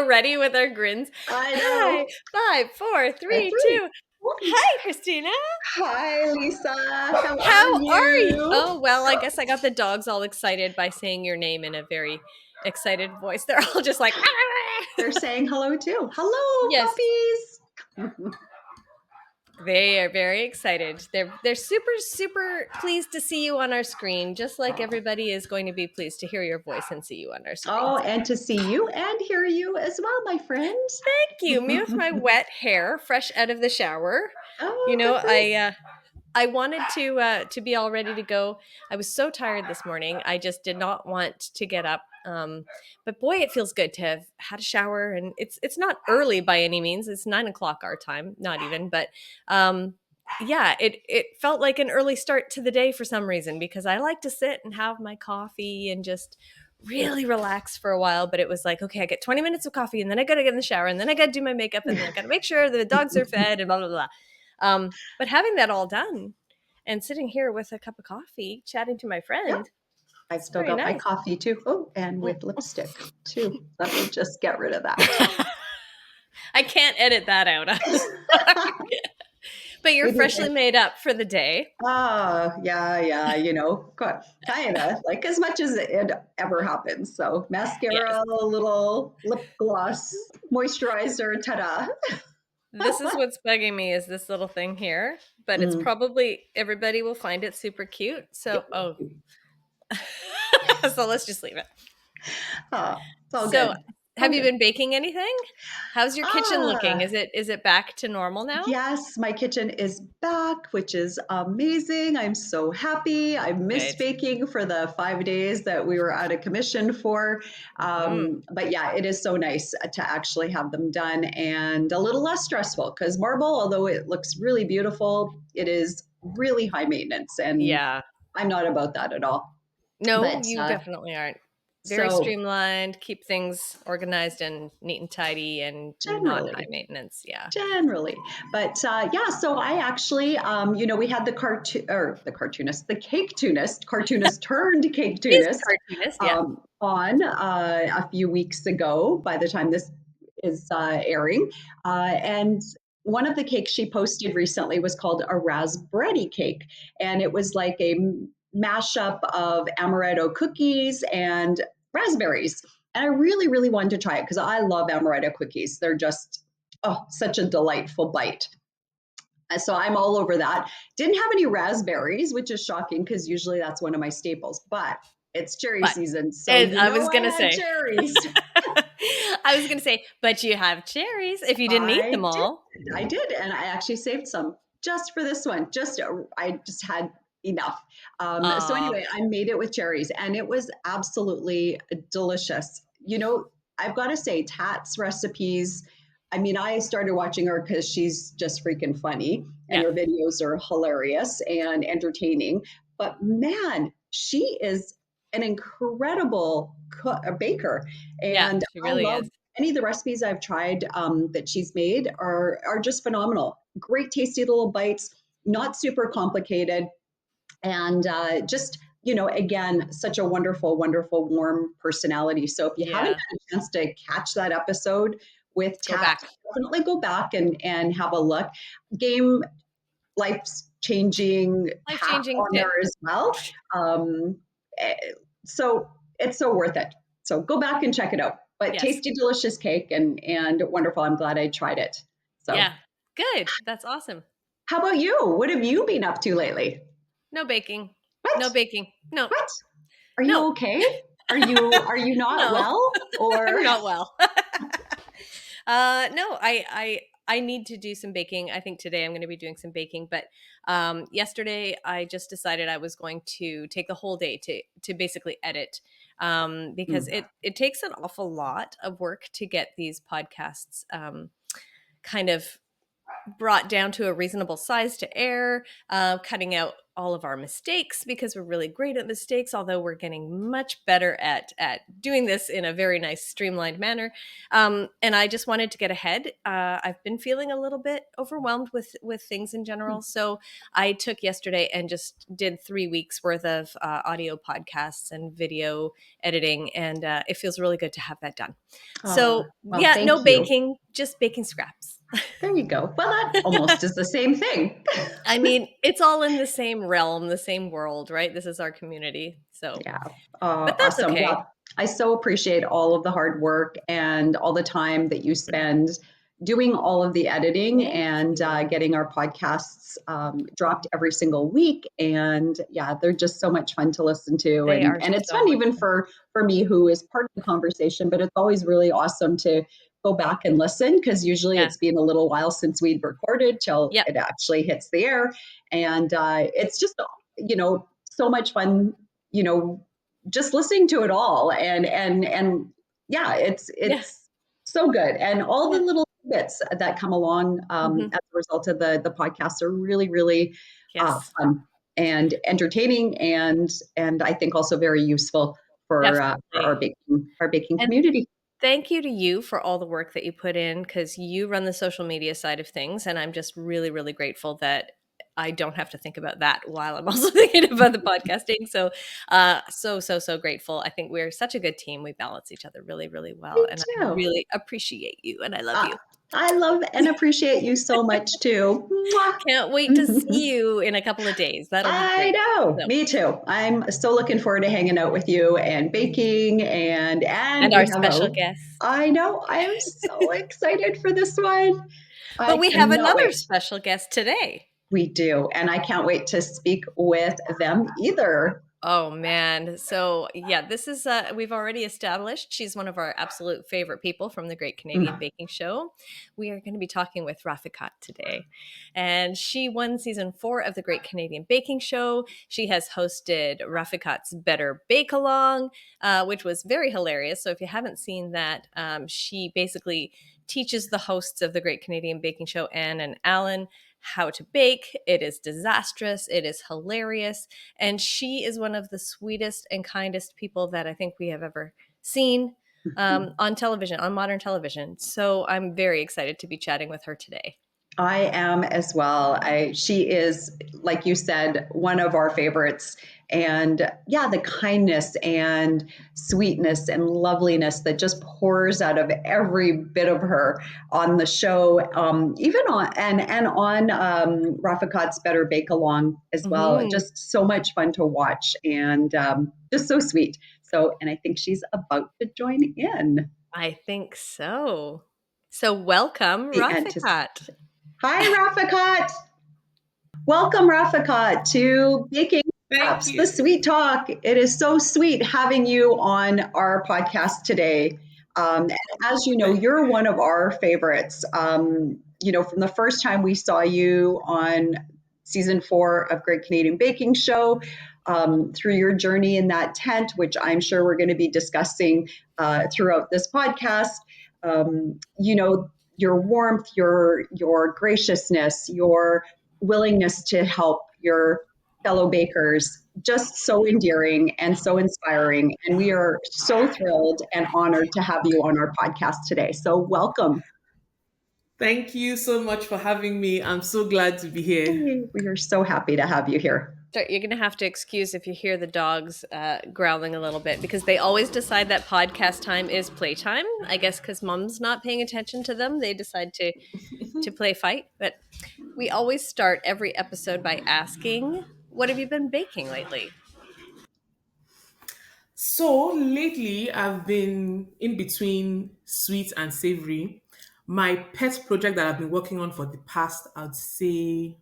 ready with our grins. I Hi, know. 5, 4, At 3, three. 2. One. Hi, Christina. Hi, Lisa. How are How are you? you? Oh, well, I guess I got the dogs all excited by saying your name in a very excited voice. They're all just like, They're saying hello too. Hello, yes, puppies. they are very excited. They're super pleased to see you on our screen, just like everybody is going to be pleased to hear your voice and see you on our screen. Oh, and to see you and hear you as well, my friend. Thank you. Me with my wet hair, fresh out of the shower. You Oh, know, good for you. I wanted to be all ready to go. I was so tired this morning. I just did not want to get up. But boy, it feels good to have had a shower, and it's not early by any means. It's 9 o'clock our time, not even. But yeah, it felt like an early start to the day for some reason because I like to sit and have my coffee and just really relax for a while. But it was like, okay, I get 20 minutes of coffee, and then I got to get in the shower, and then I got to do my makeup, and then I got to make sure the dogs are fed, and blah blah blah. But having that all done and sitting here with a cup of coffee, chatting to my Yeah, friend, I've it's still very got my nice. coffee too. Oh, and with lipstick too. Let me just get rid of that. I can't edit that out. I'm sorry. But you're We do. freshly made up for the day. Yeah, kind of like as much as it ever happens. So Yes. mascara, a little lip gloss, moisturizer, ta-da. This is what's bugging me is this little thing here, but it's Mm. probably everybody will find it super cute. So, so let's just leave it. Oh, it's all So, good. All have you good. been baking anything? How's your kitchen looking? Ah, Is it back to normal now? yes, my kitchen is back, which is amazing. I'm so happy. I missed Good. baking for the 5 days that we were out of commission for. Mm. But yeah, it is so nice to actually have them done and a little less stressful because marble, although it looks really beautiful, it is really high maintenance. And Yeah. I'm not about that at all. No, But you definitely aren't. Very so streamlined, keep things organized and neat and tidy and not high generally, maintenance. Yeah. Generally, but yeah. So I actually, we had the cartoonist, the cake tunist, cartoonist turned cake He's a tunist cartoonist. Yeah. on a few weeks ago. By the time this is airing, and one of the cakes she posted recently was called a raspberry cake, and it was like a mashup of amaretto cookies and raspberries. And I really, really wanted to try it because I love amaretto cookies. They're just such a delightful bite. So I'm all over that. Didn't have any raspberries, which is shocking because usually that's one of my staples, but it's cherry But season. So I was I going to had say, cherries. I was going to say, but you have cherries if you didn't eat I them all. did. I did. And I actually saved some just for this one. I just had enough. So Uh, anyway, I made it with cherries and it was absolutely delicious. I've got to say, Tat's recipes. I mean, I started watching her because she's just freaking funny and yeah. her videos are hilarious and entertaining. But man, she is an incredible baker. Yeah, And she I really love is. any of the recipes I've tried that she's made are just phenomenal. Great, tasty little bites, not super complicated, and just again, such a wonderful, wonderful, warm personality. So if you haven't Yeah. had a chance to catch that episode with Go Tat, back. definitely go back and have a look. Game life's changing Life path changing on tip. there as well. Um, eh, so it's so worth it. So go back and check it out. But Yes. tasty, delicious cake and wonderful. I'm glad I tried it. So Yeah. Good. That's awesome. how about you? What have you been up to lately? No baking. No What? baking. No. What? Are No. you okay? Are you not No. well? I'm Or not well. No, I need to do some baking. I think today I'm going to be doing some baking, but yesterday I just decided I was going to take the whole day to basically edit because Hmm. it takes an awful lot of work to get these podcasts kind of brought down to a reasonable size to air, cutting out all of our mistakes because we're really great at mistakes, although we're getting much better at doing this in a very nice streamlined manner. And I just wanted to get ahead. I've been feeling a little bit overwhelmed with things in general, so I took yesterday and just did 3 weeks worth of audio podcasts and video editing, and it feels really good to have that done. So Well, yeah, no thank you. baking, just baking scraps. There you go. Well, that almost is the same thing. I mean, it's all in the same realm, the same world, right? This is our community. So, Yeah. but that's Awesome. okay. Well, I so appreciate all of the hard work and all the time that you spend doing all of the editing Thank and you. getting our podcasts dropped every single week. And yeah, they're just so much fun to listen to. They are And it's so fun much even fun. for me who is part of the conversation, but it's always really awesome to go back and listen because usually Yeah. it's been a little while since we'd recorded till Yep. it actually hits the air. And it's just, so much fun, you know, just listening to it all and yeah, Yeah. it's so good, and all the Yeah. little bits that come along Hmm. as a result of the podcast are really really Yes. fun and entertaining, and I think also very useful for Definitely. our baking And community. thank you to you for all the work that you put in because you run the social media side of things. And I'm just really, really grateful that I don't have to think about that while I'm also thinking about the podcasting. So, so grateful. I think we're such a good team. We balance each other really, really well. Me And I too. really appreciate you and I love uh, you. I love and appreciate you so much too. Can't wait to Mwah. see you in a couple of days. That'll be I great. know. So, Me too. I'm so looking forward to hanging out with you and baking and and our we have special a guest. I know. I am so excited for this one. But I we have cannot another wait. special guest today. We do. And I can't wait to speak with them either. Oh man. So, yeah, this is we've already established she's one of our absolute favorite people from the Great Canadian Mm. Baking Show. We are going to be talking with Raufikat today. And she won season 4 of the Great Canadian Baking Show. She has hosted Raufikat's Better Bake Along, which was very hilarious. So if you haven't seen that, she basically teaches the hosts of the Great Canadian Baking Show, Anne and Alan, how to bake. It is disastrous. It is hilarious. And she is one of the sweetest and kindest people that I think we have ever seen on television, on modern television. So I'm very excited to be chatting with her today. I am as well. She is, like you said, one of our favorites. And yeah, the kindness and sweetness and loveliness that just pours out of every bit of her on the show, even on and on Rafikat's Better Bake Along as well. Hmm. Just so much fun to watch and just so sweet. So, and I think she's about to join in. I think so. So welcome, The anticipation. Rafikat. Hi, Rafikat. Welcome, Raufikat, to Baking Thank Apps, the you. Sweet Talk. It is so sweet having you on our podcast today. And as you know, you're one of our favorites. From the first time we saw you on season 4 of Great Canadian Baking Show, through your journey in that tent, which I'm sure we're going to be discussing throughout this podcast. Your warmth, your graciousness, your willingness to help your fellow bakers, just so endearing and so inspiring. And we are so thrilled and honored to have you on our podcast today. So welcome. Thank you so much for having me. I'm so glad to be here. We are so happy to have you here. So you're going to have to excuse if you hear the dogs growling a little bit because they always decide that podcast time is playtime. I guess because mom's not paying attention to them, they decide to play fight. But we always start every episode by asking, "What have you been baking lately?" So lately, I've been in between sweet and savory. My pet project that I've been working on for the past, I'd say,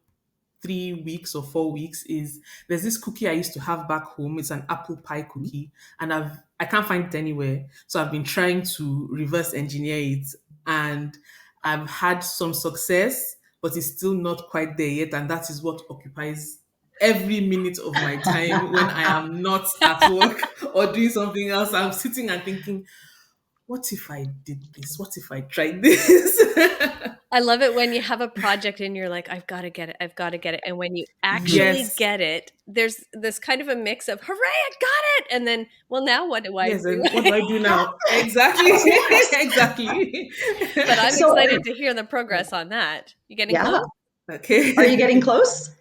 3 weeks or 4 weeks is there's this cookie I used to have back home. It's an apple pie cookie, and I can't find it anywhere. So I've been trying to reverse engineer it, and I've had some success, but it's still not quite there yet. And that is what occupies every minute of my time when I am not at work or doing something else. I'm sitting and thinking, what if I did this? What if I tried this? I love it when you have a project and you're like, "I've gotta get it, I've gotta get it," and when you actually Yes, get it, there's this kind of a mix of, "Hooray, I got it!" and then, "Well, now what do I yes. do?" And what do I do Yeah. now? Exactly, Yes. exactly. But I'm So, excited to hear the progress on that. You getting yeah. close? Are you Okay. getting close?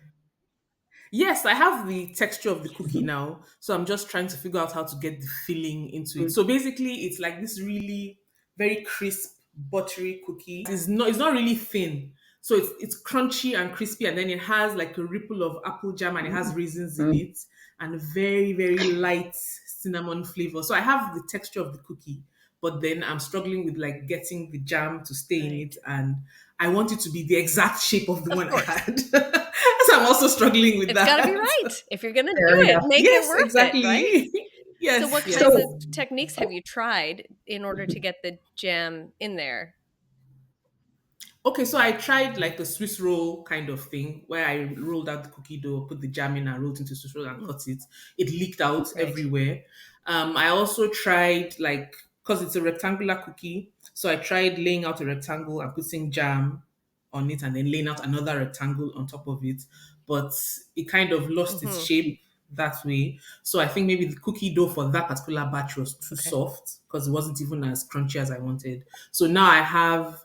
Yes, I have the texture of the cookie now. So I'm just trying to figure out how to get the filling into it. Mm. So basically it's like this really very crisp, buttery cookie. It's not really thin. So it's crunchy and crispy, and then it has like a ripple of apple jam, and it has raisins in Mm. it, and a very, very light cinnamon flavor. So I have the texture of the cookie, but then I'm struggling with like getting the jam to stay in Right. it, and I want it to be the exact shape of the Of one I course. had. So I'm also struggling with It's gotta be that. right. If you're gonna Fair do it, enough. make it Yes, worth it, right? exactly. So Yes, what kinds yes. of So, techniques have you tried in order to get the jam in there? Okay, so I tried like the Swiss roll kind of thing where I rolled out the cookie dough, put the jam in and rolled into Swiss roll and Mm, cut it. It leaked out right. everywhere. I also tried like because it's a rectangular cookie, so I tried laying out a rectangle and putting jam on it and then laying out another rectangle on top of it. But it kind of lost its Mhm. shape that way. So I think maybe the cookie dough for that particular batch was too Okay. soft because it wasn't even as crunchy as I wanted. So now I have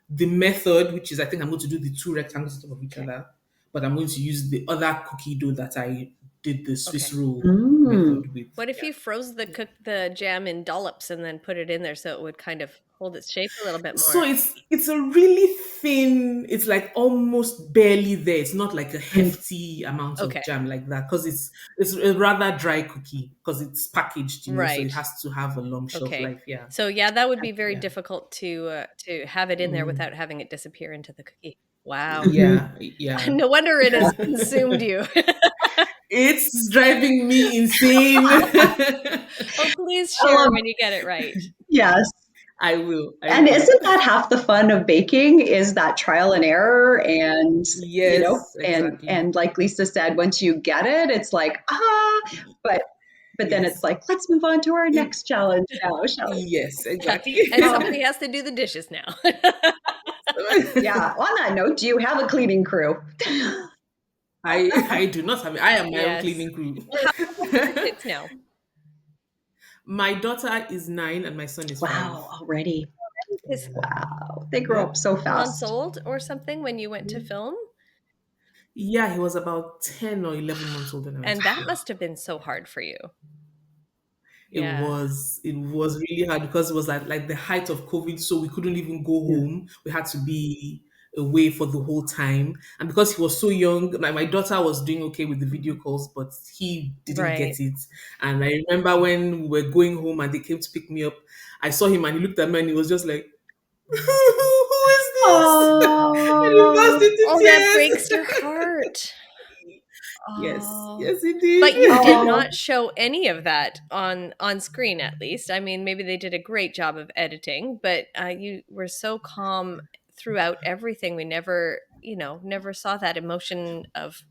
the method, which is I think I'm going to do the two rectangles on top of each Okay. other, but I'm going to use the other cookie dough that I did the Swiss Okay. roll mm, method with. What if Yeah. you froze the jam in dollops and then put it in there so it would kind of hold its shape a little bit So more? it's a really thin, it's like almost barely there. It's not like a mm. hefty amount of Okay. jam like that because it's a rather dry cookie because it's packaged, so it Right. has to have a long shelf Okay. life. Yeah. So, yeah, that would be very Yeah. difficult to have it in there Mm. without having it disappear into the cookie. Wow. Mhm. Yeah. Yeah. No wonder it Yeah. has consumed you. It's driving me insane. Oh, please I share love, when you get it right. yes. I will. I And will. isn't that half the fun of baking is that trial and error and Yes, exactly. and like Lisa said, once you get it, it's like, but then it's Yes. like, let's move on to our It, next challenge now, shall we? yes, Yeah, exactly. and somebody has to do the dishes now. Yeah. On that note, do you have a cleaning crew? I do not have it. I am my own Yes. cleaning crew. How old are your kids now? My daughter is 9 and my son is 5. Wow, already. Is Wow. They grow up Yep. so months fast. old or something when you went to film? Yeah, he was about 10 or 11 months old when I went And to that film. must have been so hard for you. It Yeah, was really hard because it was like the height of COVID, so we couldn't even go Yeah. home. We had to be away for the whole time. And because he was so young, my daughter was doing okay with the video calls, but he didn't right. get it. And I remember when we were going home and they came to pick me up, I saw him and he looked at me and he was just like, "Who is this?" And he burst Oh, Oh, that into breaks your tears. heart. Yes, Oh. yes, he But you did did. oh, not show any of that on screen, at least. I mean, maybe they did a great job of editing, but, you were so calm throughout everything. We never, never saw that emotion of,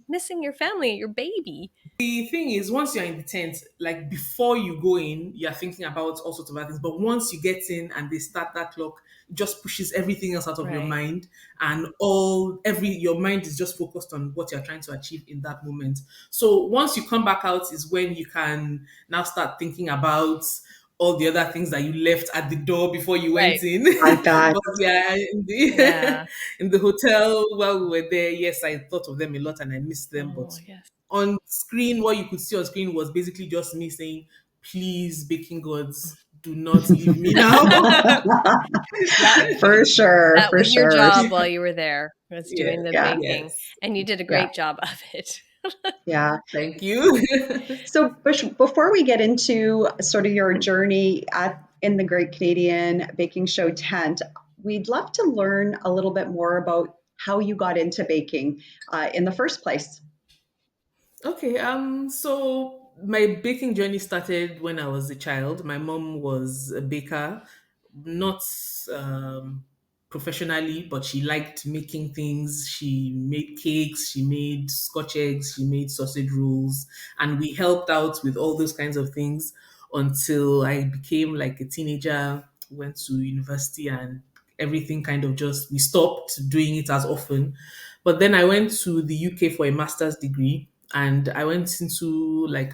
missing your family, your baby. The thing is, once you're in the tent, like before you go in, you're thinking about all sorts of other things. But once you get in and they start that clock, it just pushes everything else out of your Right. mind, and all every your mind is just focused on what you're trying to achieve in that moment. So once you come back out, is when you can now start thinking about all the other things that you left at the door before you Right. went in. I bet. But yeah, in the Yeah. in the hotel while we were there, yes, I thought of them a lot and I missed them, but Oh, yes. on screen, what you could see on screen was basically just me saying, "Please, baking gods, do not leave me now." That For sure, that for was your sure. job while you were there, was Yeah, doing the Yeah, baking, yes. and you did a yeah, great job of it. yeah. Thank you. So, before we get into sort of your journey in the Great Canadian Baking Show tent, we'd love to learn a little bit more about how you got into baking in the first place. Okay, so my baking journey started when I was a child. My mom was a baker, not um, professionally, but she liked making things. She made cakes, she made scotch eggs, she made sausage rolls, and we helped out with all those kinds of things until I became like a teenager, went to university, and everything kind of just, we stopped doing it as often. But then I went to the UK for a master's degree, and I went into like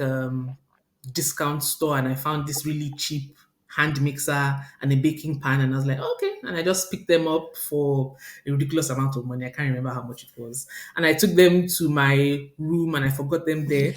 discount store, and I found this really cheap hand mixer and a baking pan, and I was like, okay. And I just picked them up for a ridiculous amount of money. I can't remember how much it was. And I took them to my room and I forgot them there.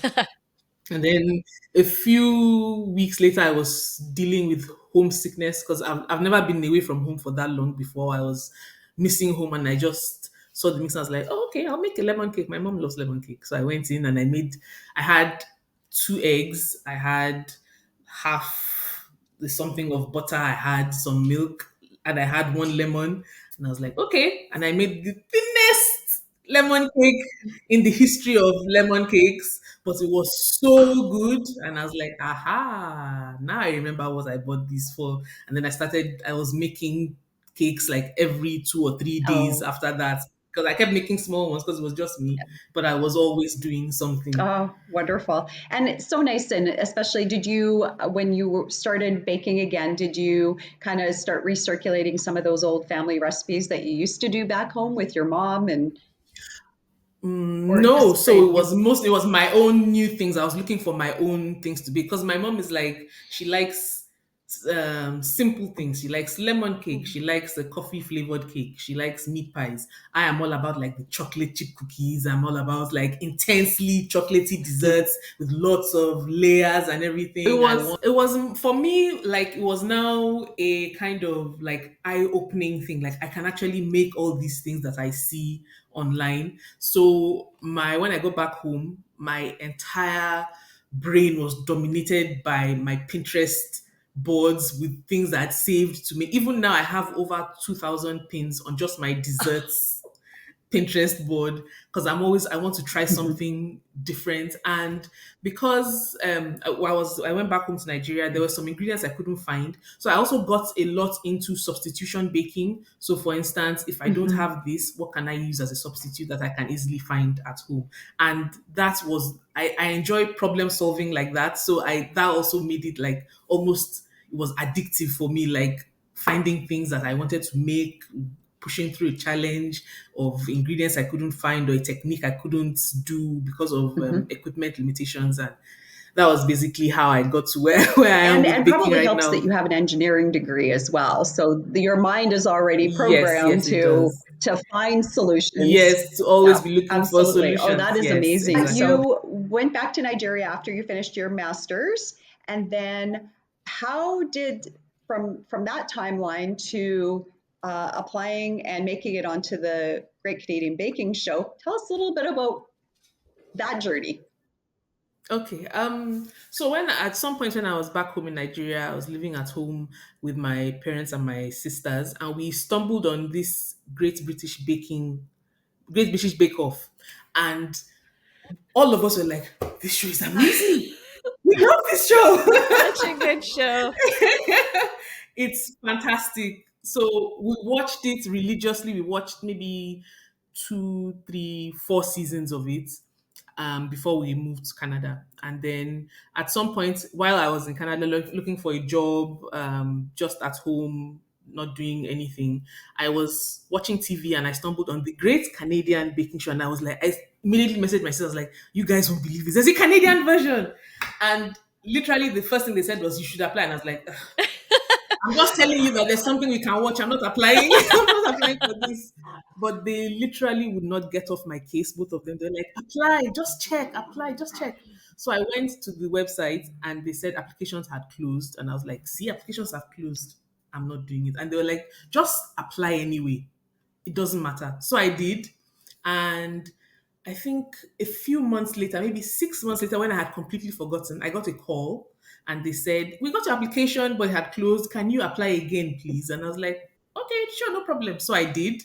And then a few weeks later, I was dealing with homesickness because I've never been away from home for that long before. I was missing home, and I just saw the mix. I was like, oh, okay, I'll make a lemon cake. My mom loves lemon cake. So I went in and I had 2 eggs, I had half the something of butter, I had some milk, and I had one lemon. And I was like, okay. And I made the thinnest lemon cake in the history of lemon cakes, but it was so good. And I was like, aha, now I remember what I bought this for. And then I was making cakes like every 2 or 3 days Oh, after that. Because I kept making small ones because it was just me, but I was always doing something. oh, wonderful. And it's so nice. And especially, did you, when you started baking again, did you kind of start recirculating some of those old family recipes that you used to do back home with your mom and, or No, just so brand new? it was my own new things. I was looking for my own things to be, because my mom is like, she likes simple things. She likes lemon cake. She likes the coffee flavored cake. She likes meat pies. I am all about like the chocolate chip cookies. I'm all about like intensely chocolatey desserts with lots of layers and everything. It was for me like, it was now a kind of like eye opening thing. Like, I can actually make all these things that I see online. So my when I go back home, my entire brain was dominated by my Pinterest boards with things that I'd saved to me. Even now, I have over 2,000 pins on just my desserts Pinterest board, because I want to try Mhm. something different. And because I went back home to Nigeria, there were some ingredients I couldn't find. So I also got a lot into substitution baking. So for instance, if I don't Mhm. have this, what can I use as a substitute that I can easily find at home? And that was I enjoy problem solving like that. So I that also made it like almost, it was addictive for me, like finding things that I wanted to make, pushing through a challenge of ingredients I couldn't find or a technique I couldn't do because of Mhm. equipment limitations. And that was basically how I got to where, where I am with And baking probably right helps that now. you have an engineering degree as well. So your mind is already Yes, programmed yes, it does. to find solutions. Yes, to always Yeah, be looking for absolutely. Oh, solutions. that is Yes, amazing. exactly. So went back to Nigeria after you finished your master's, and then how did from that timeline to applying and making it onto the Great Canadian Baking Show? Tell us a little bit about that journey. Okay. So when at some point when I was back home in Nigeria, I was living at home with my parents and my sisters, and we stumbled on this Great British Bake Off, and all of us were like, "This show is amazing. We love this show." Such a good show. It's fantastic. So we watched it religiously. We watched maybe 2, 3, 4 seasons of it before we moved to Canada. And then at some point while I was in Canada looking for a job, just at home, not doing anything, I was watching TV and I stumbled on the Great Canadian Baking Show. And I was like, I immediately messaged my sister, I was like, you guys won't believe this. There's a Canadian version. And literally the first thing they said was, you should apply. And I was like, "Ugh, I'm just telling you that there's something we can watch. I'm not applying. I'm not applying for this." But they literally would not get off my case, both of them. They're like, apply, just check, apply, just check. So I went to the website and they said applications had closed. And I was like, see, applications have closed. I'm not doing it. And they were like, just apply anyway. It doesn't matter. So I did. And I think a few months later, maybe 6 months later, when I had completely forgotten, I got a call and they said, we got your application, but it had closed. Can you apply again, please? And I was like, okay, sure, no problem. So I did.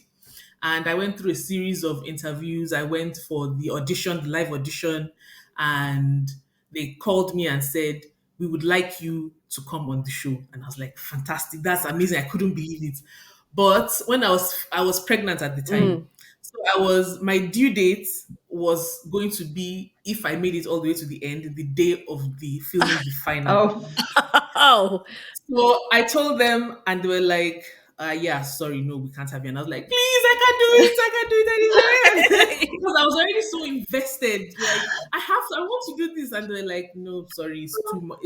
And I went through a series of interviews. I went for the audition, the live audition, and they called me and said, we would like you to come on the show. And I was like, fantastic, that's amazing. I couldn't believe it. But when I was pregnant at the time. Mm. So I was my due date was going to be, if I made it all the way to the end, the day of the filming the final. Oh, Oh, So I told them, and they were like, yeah, sorry, no, we can't have you. And I was like, please, I can do it anyway. Because I was already so invested. Like, I want to do this. And they're like, no, sorry, it's too much.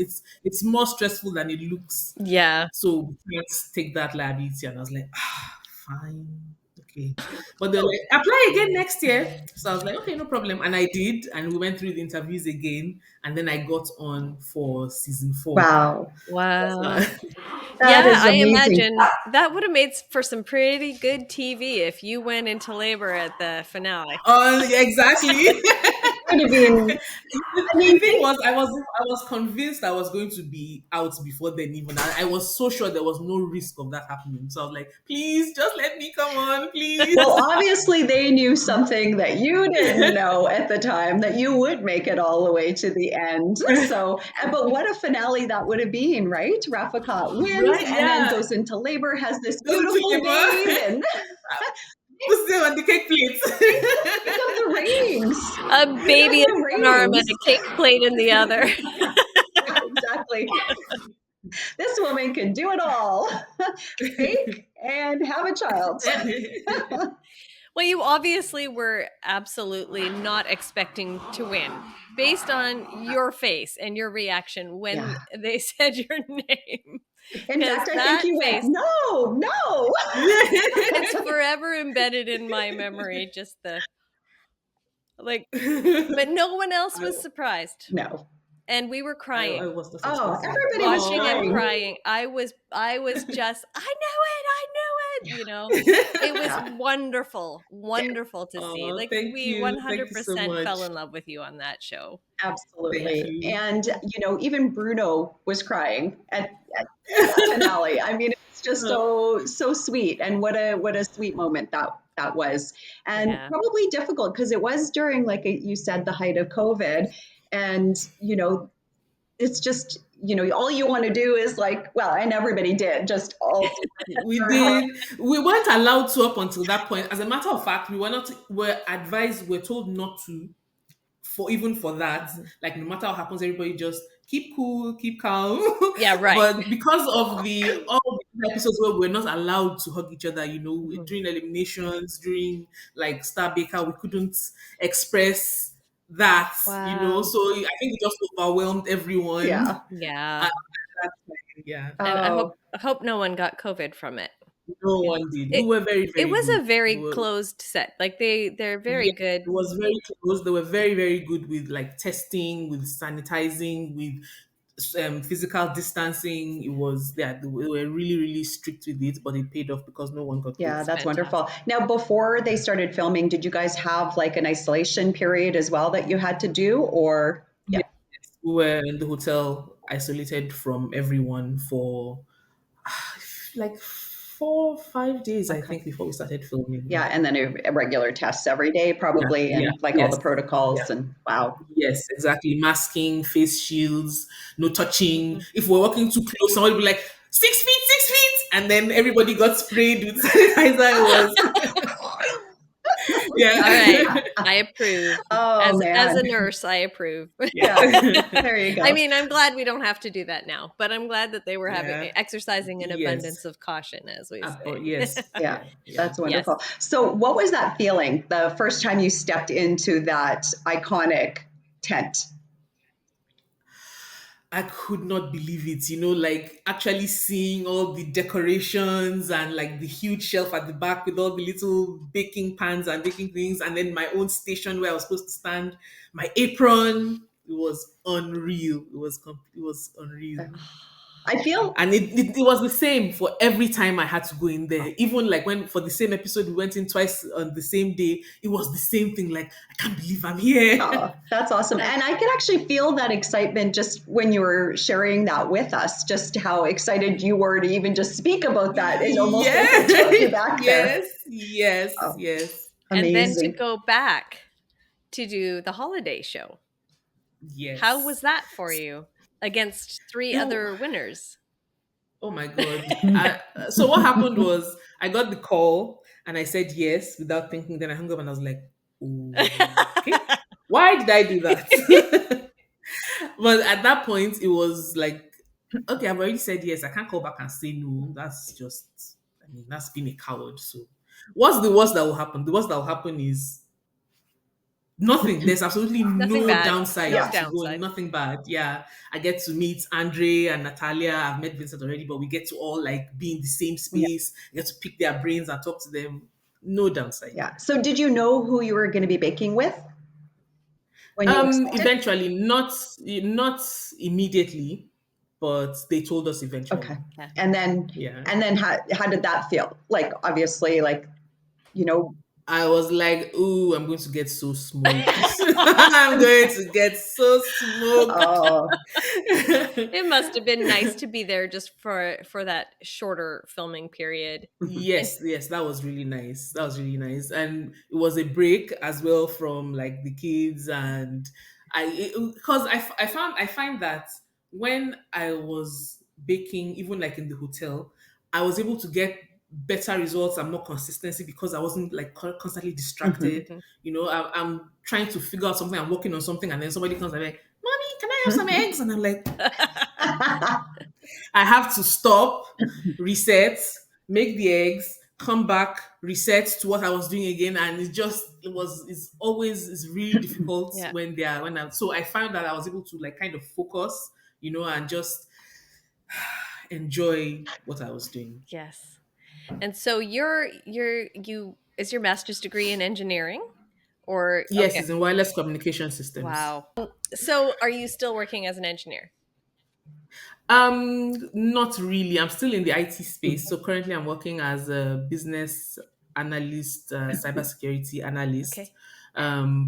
It's more stressful than it looks. Yeah. So we can't take that liability. And I was like, fine. Okay. But they're like, apply again next year. So I was like, okay, no problem. And I did. And we went through the interviews again. And then I got on for season 4. Wow. So, Wow. That Yeah, is I amazing. imagine that would have made for some pretty good TV if you went into labor at the finale. exactly. Would have been, I The mean, thing was, I was convinced I was going to be out before then. Even I was so sure there was no risk of that happening. So I was like, please, just let me come on, well, please. obviously they knew something that you didn't know at the time, that you would make it all the way to the end. So, but what a finale that would have been, right? Raufikat wins Right? and then Yeah. goes into labor, has this Don't beautiful think babe, about. and Who's still on the cake plate? think of the ratings. A Think of baby in the one arm and ratings. a cake plate in the other. Yeah, exactly. This woman can do it all. Bake and have a child. Well, you obviously were absolutely not expecting to win based on your face and your reaction when Yeah. they said your name. In Because fact, I think that you went, face, no, no. it's forever embedded in my memory. Just the like, but no one else was surprised. No. And we were I crying. was not Oh, expecting it. everybody was Watching and crying. crying. I was just, I knew it, Yeah. It was Yeah. wonderful to see. Oh, Like thank we you. Thank you so 100% fell much. in love with you on that show. Thank Absolutely. you. And, even Bruno was crying at that finale. I mean, it's just Oh, so sweet. And what a sweet moment that was. And Yeah. probably difficult because it was during, like you said, the height of COVID. And, it's just, all you want to do is like, well, and everybody did just all we did. We weren't allowed to up until that point. As a matter of fact, we were not. Were advised. We're told not to. For even for that, like no matter what happens, everybody just keep cool, keep calm. Yeah, right. But because of the all the episodes where we're not allowed to hug each other, Mhm. during eliminations, during like Star Baker, we couldn't express that, Wow. So I think it just overwhelmed everyone. yeah. Yeah. At that time, yeah. And I hope Oh, I hope no one got COVID from it. No one did. We It were very, it very was good. a very We were, closed set. Like they're very yeah, good. it was very close. They were very, very good with like testing, with sanitizing, with physical distancing. It was, yeah, they were really, really strict with it, but it paid off because no one got yeah, COVID. that's wonderful. Fantastic. Now, before they started filming, did you guys have like an isolation period as well that you had to do, or yeah? Yes, we were in the hotel, isolated from everyone for like 4, 5 days, I Okay. think, before we started filming. Yeah, Yeah, and then a regular tests every day, yeah, probably, yeah, and like all yes, the protocols. yeah. And wow, Yes, exactly. Masking, face shields, no touching. Mhm. If we're walking too close, somebody would be like, 6 feet, 6 feet. And then everybody got sprayed with sanitizer. It was, All right. yeah. I approve. oh As man, a nurse, I approve. yeah. Yeah. There you I go. mean, I'm glad we don't have to do that now, but I'm glad that they were having Yeah. exercising an Yes. abundance of caution, as we Oh, say. yes. Yeah, Yeah. Yeah. that's Yes. wonderful. So, what was that feeling the first time you stepped into that iconic tent? I could not believe it, like actually seeing all the decorations and like the huge shelf at the back with all the little baking pans and baking things, and then my own station where I was supposed to stand, my apron. It was unreal. It was unreal. I feel And it was the same for every time I had to go in there. Even like when for the same episode we went in twice on the same day, it was the same thing. Like, I can't believe I'm here. oh, that's awesome. And I could actually feel that excitement just when you were sharing that with us, just how excited you were to even just speak about that. It's almost like it Yeah. took you back there. Yes, yes, Oh, yes, And then to amazing. go back to do the holiday show. How was yes. that for you against three You, other winners? oh my God. So what happened was I got the call and I said yes without thinking. Then I hung up and I was like, okay, why did I do that? But at that point, it was like, okay, I've already said yes. I can't call back and say no. That's just, I mean, that's being a coward. So, what's the worst that will happen? The worst that will happen is nothing. There's absolutely Nothing no bad. downside No Yeah. to going. downside. Nothing bad. Yeah, I get to meet Andre and Natalia. I've met Vincent already, but we get to all like be in the same Yeah. space. I get to pick their brains and talk to them. No downside. Yeah. So did you know who you were going to be baking with when you accepted? Eventually, not immediately, but they told us Okay. eventually. Yeah. And then Yeah. how did that feel? Like obviously like, you know, I was like, ooh, I'm going to get so smoked. I'm going to get so smoked. oh, It must have been nice to be there just for that shorter filming period. And Yes, yes, that was really nice. That was really nice, and it was a break as well from like the kids. And because I find that when I was baking, even like in the hotel, I was able to get better results and more consistency because I wasn't like constantly distracted. Mhm. I'm trying to figure out something. I'm working on something, and then somebody comes and like, "Mommy, can I have some eggs?" And I'm like, I have to stop, reset, make the eggs, come back, reset to what I was doing again, and it's really difficult Yeah. so I found that I was able to like kind of focus, and just enjoy what I was doing. Yes. And so you is your master's degree in engineering or Yes, okay. it's in wireless communication systems. Wow. So are you still working as an engineer? Not really. I'm still in the IT space. So currently I'm working as a business analyst, cybersecurity analyst, Okay.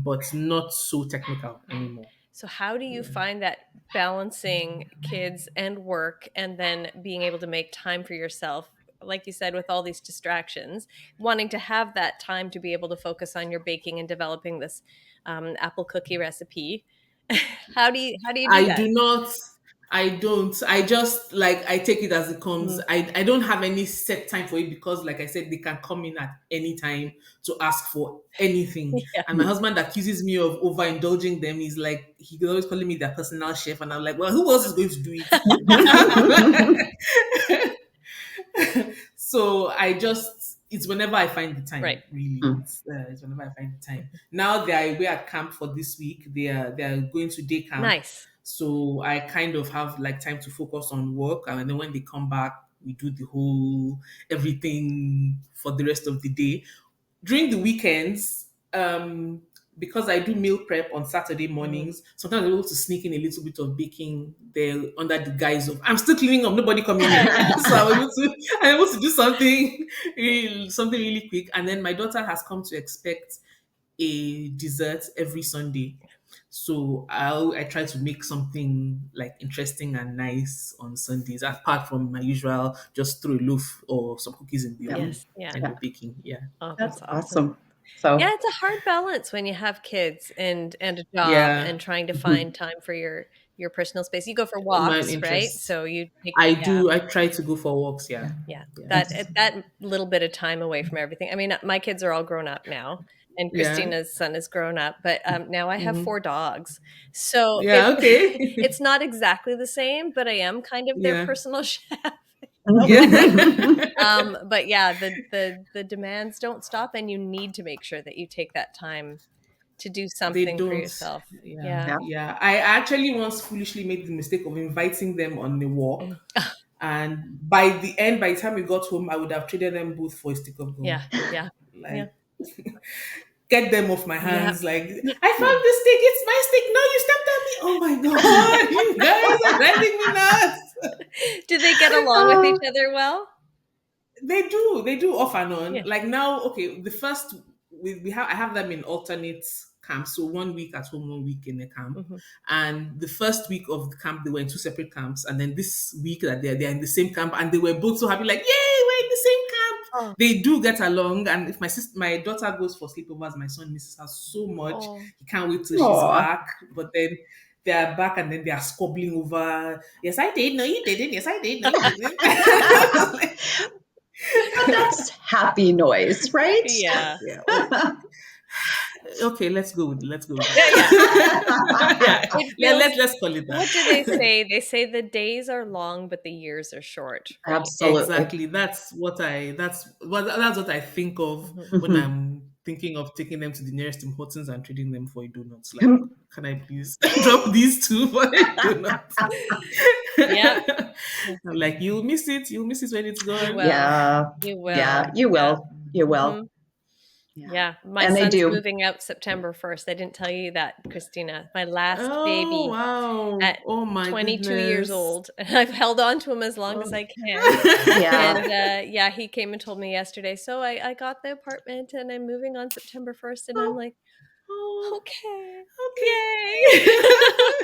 but not so technical anymore. So how do you Yeah. find that balancing kids and work and then being able to make time for yourself? Like you said, with all these distractions, wanting to have that time to be able to focus on your baking and developing this apple cookie recipe. How do you do I that? do not. I don't. I just like I take it as it comes. Mm. I don't have any set time for it because, like I said, they can come in at any time to ask for anything. Yeah. And my husband accuses me of overindulging them. He's always calling me their personal chef, and I'm like, well, who else is going to do it? So it's whenever I find the Right. time, really. It's whenever I find the time. Now they are away at camp for this week. They are going to day camp. Nice. So I kind of have like time to focus on work. And then when they come back, we do the whole everything for the rest of the day. During the weekends, because I do meal prep on Saturday Mm. mornings, sometimes I'm able to sneak in a little bit of baking there under the guise of I'm still cleaning up, nobody coming in. So I'm able to do something really quick. And then my daughter has come to expect a dessert every Sunday. So I try to make something like interesting and nice on Sundays, apart from my usual just throw a loaf or some cookies in the yeah, oven Yes. Yeah. kind yeah, of baking. Yeah. Oh, that's that's awesome. awesome. So, Yeah, it's a hard balance when you have kids and a job Yeah. and trying to mhm. find time for your personal space. You go for My walks, right? interests. So you take I yeah, do. I try to go for walks. Yeah, Yeah. yeah. Yeah. That that's that little bit of time away from everything. I mean, my kids are all grown up now, and Yeah. Christina's son is grown up, but now I have Hmm. 4 dogs. So Yeah. Okay. it's not exactly the same, but I am kind of their Yeah. personal chef. Yeah. But yeah, the demands don't stop, and you need to make sure that you take that time to do They something for don't. yourself. Yeah. Yeah. yeah. Yeah. I actually once foolishly made the mistake of inviting them on a walk. Mm. And by the time we got home, I would have traded them both for a stick of Yeah. gum. Yeah. Yeah. Like, get them off my Yeah. hands. Like, I found this stick. It's my stick. No, you stepped on me. Oh my God. You guys are driving me nuts. Do they get along with each Oh, other well? They do off and on. Yeah. Like now, okay, the first I have them in alternate camps. So 1 week at home, 1 week in the camp. Mhm. And the first week of the camp, they were in two separate camps. And then this week that they're in the same camp, and they were both so happy, like, yay, we're in the same camp. Oh. They do get along. And if my daughter goes for sleepovers, my son misses her so much. Oh. He can't wait till she's aw. back. But then they are back and then they are squabbling over, yes, I did. No, you didn't. Yes, I did. No, you didn't. But that's happy noise, right? Yeah. Yeah. Oh, Okay, let's go with it. Let's go with Yeah, yeah. it. Yeah, It feels let's call it that. what do they say? They say the days are long, but the years are short, right? Absolutely. Exactly. That's what I think of Mhm. when Mhm. I'm thinking of taking them to the nearest importance and trading them for a donut. Like, can I please drop these two for a donut? Yep. I'm like, you'll miss it when it's You gone. will. Yeah. You Yeah, will. you Yeah. will. You will. Mhm. Yeah. Yeah. My And they son's do. moving out September 1st. I didn't tell you that, Christina. My last Oh baby wow. at Oh my 22 years goodness. old, and I've held on to him as long as Oh. I can. Yeah. And yeah, he came and told me yesterday. So I got the apartment and I'm moving on September 1st. And I'm Oh, like, oh, okay, yay. okay.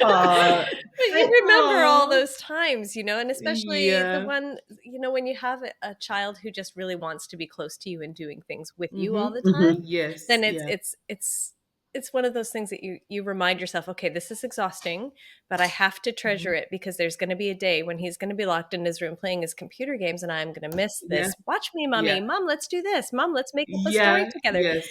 Uh, But I, you remember all Oh, those times, and especially the yeah. one, when you have a child who just really wants to be close to you and doing things with you all Mm-hmm. the time, mhm. Yes, then it's yeah. it's it's it's one of those things that you remind yourself, okay, this is exhausting, but I have to Mm-hmm. treasure it because there's going to be a day when he's going to be locked in his room playing his computer games and I'm going to miss Yeah, this. Watch me, yeah. mommy. Mom, let's do this. Mom, let's make up a story Yeah, together. yes,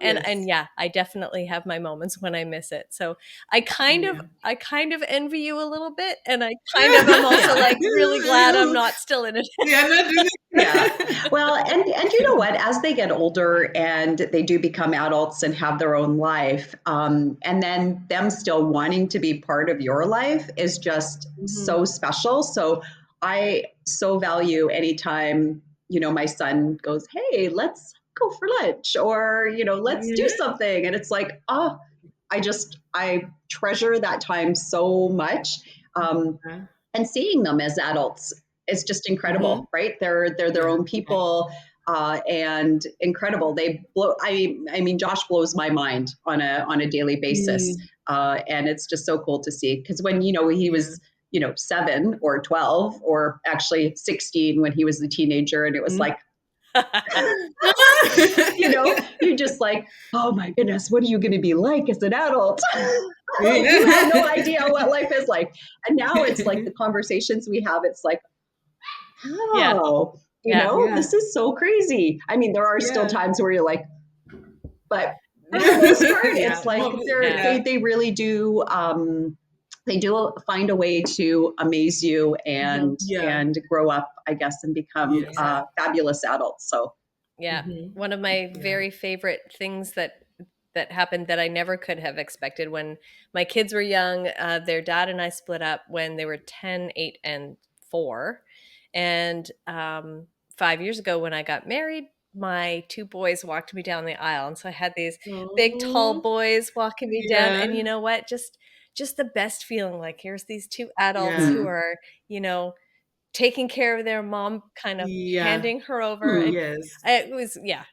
And yes. yeah, I definitely have my moments when I miss it. So I kind of Yeah. I kind of envy you a little bit, and I kind of am also Yeah. like really glad I'm not still in it. Yeah, not doing Yeah. it. Well, and you know what? As they get older and they do become adults and have their own life, and then them still wanting to be part of your life is just so Mhm. special. So I so value anytime, my son goes, "Hey, let's go for lunch," or, "Let's do Mhm. something." And it's like, oh, I treasure that time so much. Yeah. And seeing them as adults is just Mhm. incredible, right? They're their Yeah. own people, and incredible. They blow. I mean, Josh blows my mind on a daily basis, Mm, and it's just so cool to see. Because when he yeah. was 7 or 12 or actually 16 when he was a teenager, and it was Mhm. like you just like, oh my goodness, what are you going to be like as an adult? You have no Yeah. idea what life is like. And now it's like the conversations we have, it's like, Yeah, oh, yeah, Yeah. this is so crazy. I mean, there are still Yeah. times where you're like, but for the most part, Yeah. it's like yeah, they really do find a way to amaze you mhm, Yeah. and grow up, I guess, and become Yes. yeah, fabulous adults. So yeah. Hmm. One of my Yeah. very favorite things that happened that I never could have expected when my kids were young. Their dad and I split up when they were 10, 8, and 4. And 5 years ago, when I got married, my two boys walked me down the aisle. And so I had these big, tall Oh, boys walking me down. yeah. And you know what? Just the best feeling. Like, here's these two adults Yeah. who hmm, are, you know, taking care of their mom, kind of Yeah. handing her over, hmm, and Yes.